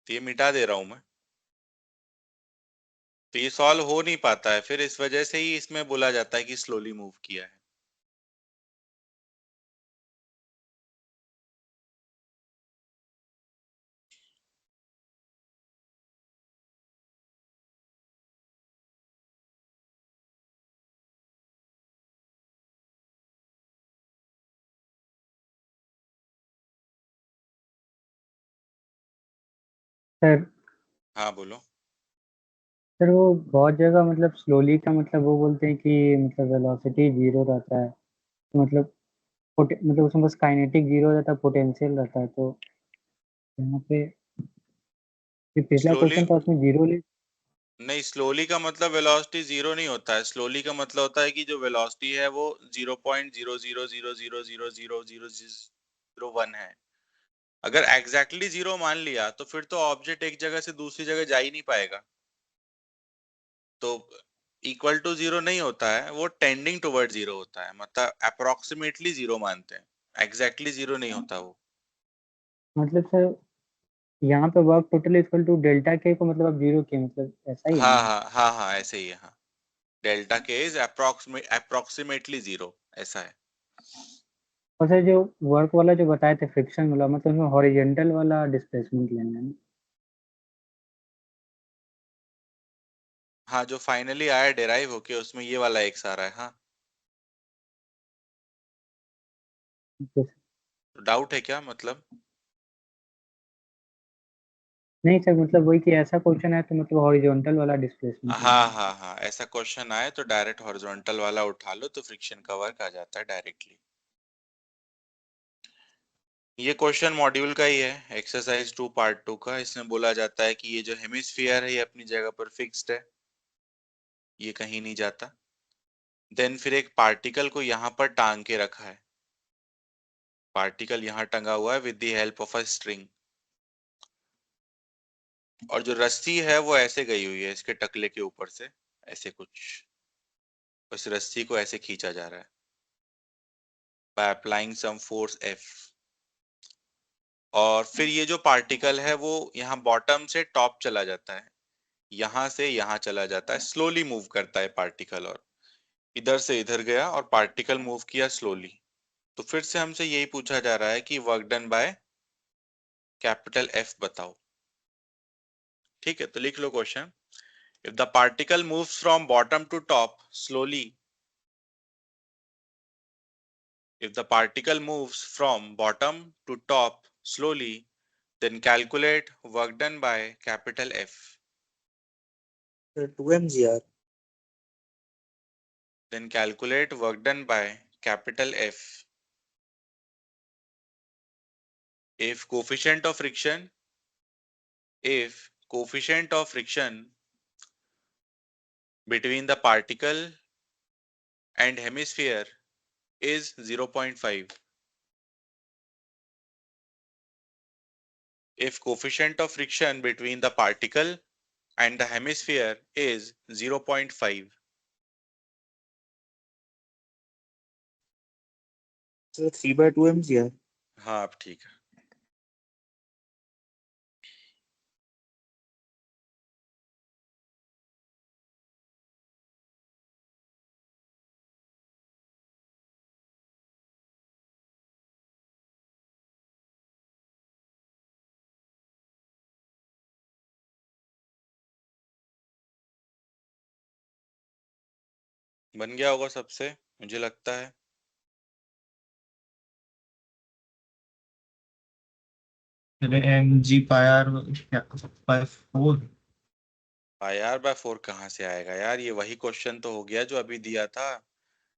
तो ये मिटा दे रहा हूं मैं। तो ये सॉल्व हो नहीं पाता है, फिर इस वजह से ही इसमें बोला जाता है कि स्लोली मूव किया है। सर हाँ बोलो। सर वो बहुत जगह मतलब स्लोली का मतलब वो बोलते हैं कि मतलब वेलोसिटी जीरो रहता है, तो मतलब मतलब उसमें बस काइनेटिक जीरो रहता है, पोटेंशियल रहता है, तो यहाँ पे जो पिछला स्लोली क्वेश्चन था उसमें जीरो ले। नहीं, स्लोली का मतलब वेलोसिटी जीरो नहीं होता है। स्लोली का मतलब होता है कि जो वेलोसिटी है वो 0.000000001 है। अगर एग्जैक्टली जीरो मान लिया तो फिर तो ऑब्जेक्ट एक जगह से दूसरी जगह जा ही नहीं पाएगा। तो इक्वल टू जीरो नहीं होता है, वो टेंडिंग टुवर्ड जीरो होता है, मतलब अप्रोक्सीमेटली जीरो मानते हैं, एग्जैक्टली जीरो नहीं होता वो। मतलब सर यहाँ पे work total equal to delta k को मतलब आप जीरो किए, मतलब ऐसा ही है हाँ ना? हाँ हाँ हाँ, ऐसे ही है हाँ। डेल्टा के इज अप्रोक्सीमेटली जीरो, ऐसा है। और सर जो वर्क वाला जो बताए थे फ्रिक्शन वाला, मतलब उसमें हॉरिजेंटल वाला डिस्प्लेसमेंट लेना है ना? हाँ, जो फाइनली आया डेराइव होके उसमें ये वाला एक्स आ रहा है। हाँ, तो डाउट है क्या मतलब? नहीं सर, मतलब वही कि ऐसा क्वेश्चन है तो मतलब हॉरिजॉन्टल वाला डिस्प्लेसमेंट लेना हाँ है। हाँ हाँ, ऐसा क्वेश्चन आए तो डायरेक्ट हॉरिजॉन्टल वाला उठा लो तो फ्रिक्शन का वर्क आ जाता है डायरेक्टली। ये क्वेश्चन मॉड्यूल का ही है, एक्सरसाइज 2 पार्ट 2 का। इसमें बोला जाता है कि ये जो हेमिस्फीयर है ये अपनी जगह पर फिक्स्ड है, ये कहीं नहीं जाता। देन फिर एक पार्टिकल को यहाँ पर टांग के रखा है। पार्टिकल यहाँ टंगा हुआ है with the help of a string, और जो रस्सी है वो ऐसे गई हुई है इसके टकले के ऊपर से, ऐसे कुछ। उस रस्सी को ऐसे खींचा जा रहा है by applying some force F. और फिर ये जो पार्टिकल है वो यहाँ बॉटम से टॉप चला जाता है, यहाँ से यहाँ चला जाता है, स्लोली मूव करता है पार्टिकल। और इधर से इधर गया और पार्टिकल मूव किया स्लोली। तो फिर से हमसे यही पूछा जा रहा है कि work done by capital F बताओ। ठीक है, तो लिख लो question. If the particle moves from bottom to top slowly, if the particle moves from bottom to top slowly, then calculate work done by capital F. 2 mg. Then calculate work done by capital F. If coefficient of friction, if coefficient of friction between the particle and hemisphere is 0.5. If coefficient of friction between the particle and the hemisphere is 0.5. So 3/2 mg. हाँ, अब ठीक है। बन गया होगा सबसे, मुझे लगता है। M G pi r by 4। Pi by 4 कहाँ से आएगा यार? ये वही क्वेश्चन तो हो गया जो अभी दिया था।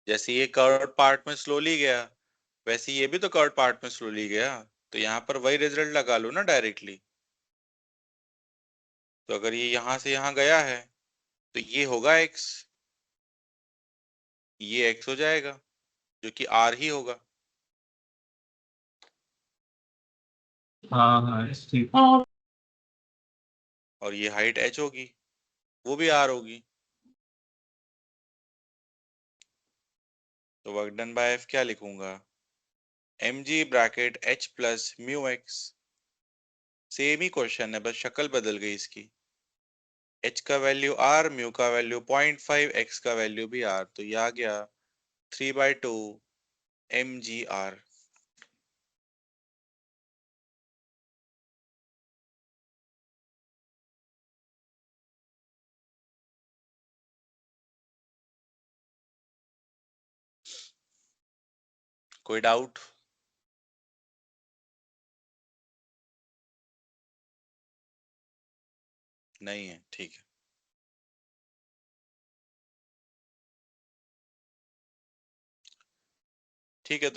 जैसे ये कर्व पार्ट में स्लोली गया, वैसे ये भी तो कर्व पार्ट में स्लोली गया। तो यहाँ पर वही रिजल्ट लगा लो ना डायरेक्टली। तो अगर ये यहाँ से यहाँ गया है तो ये होगा x, ये x हो जाएगा जो कि r ही होगा। हाँ हाँ ठीक। और ये हाइट h होगी, वो भी r होगी। तो वर्क डन बाय f क्या लिखूंगा? mg bracket h plus mu x। Same ही क्वेश्चन है, बस शक्ल बदल गई इसकी। h का वैल्यू r, म्यू का वैल्यू 0.5, x का वैल्यू भी r, तो ये आ गया 3/2 mgr। कोई डाउट? नहीं है, ठीक है। ठीक है।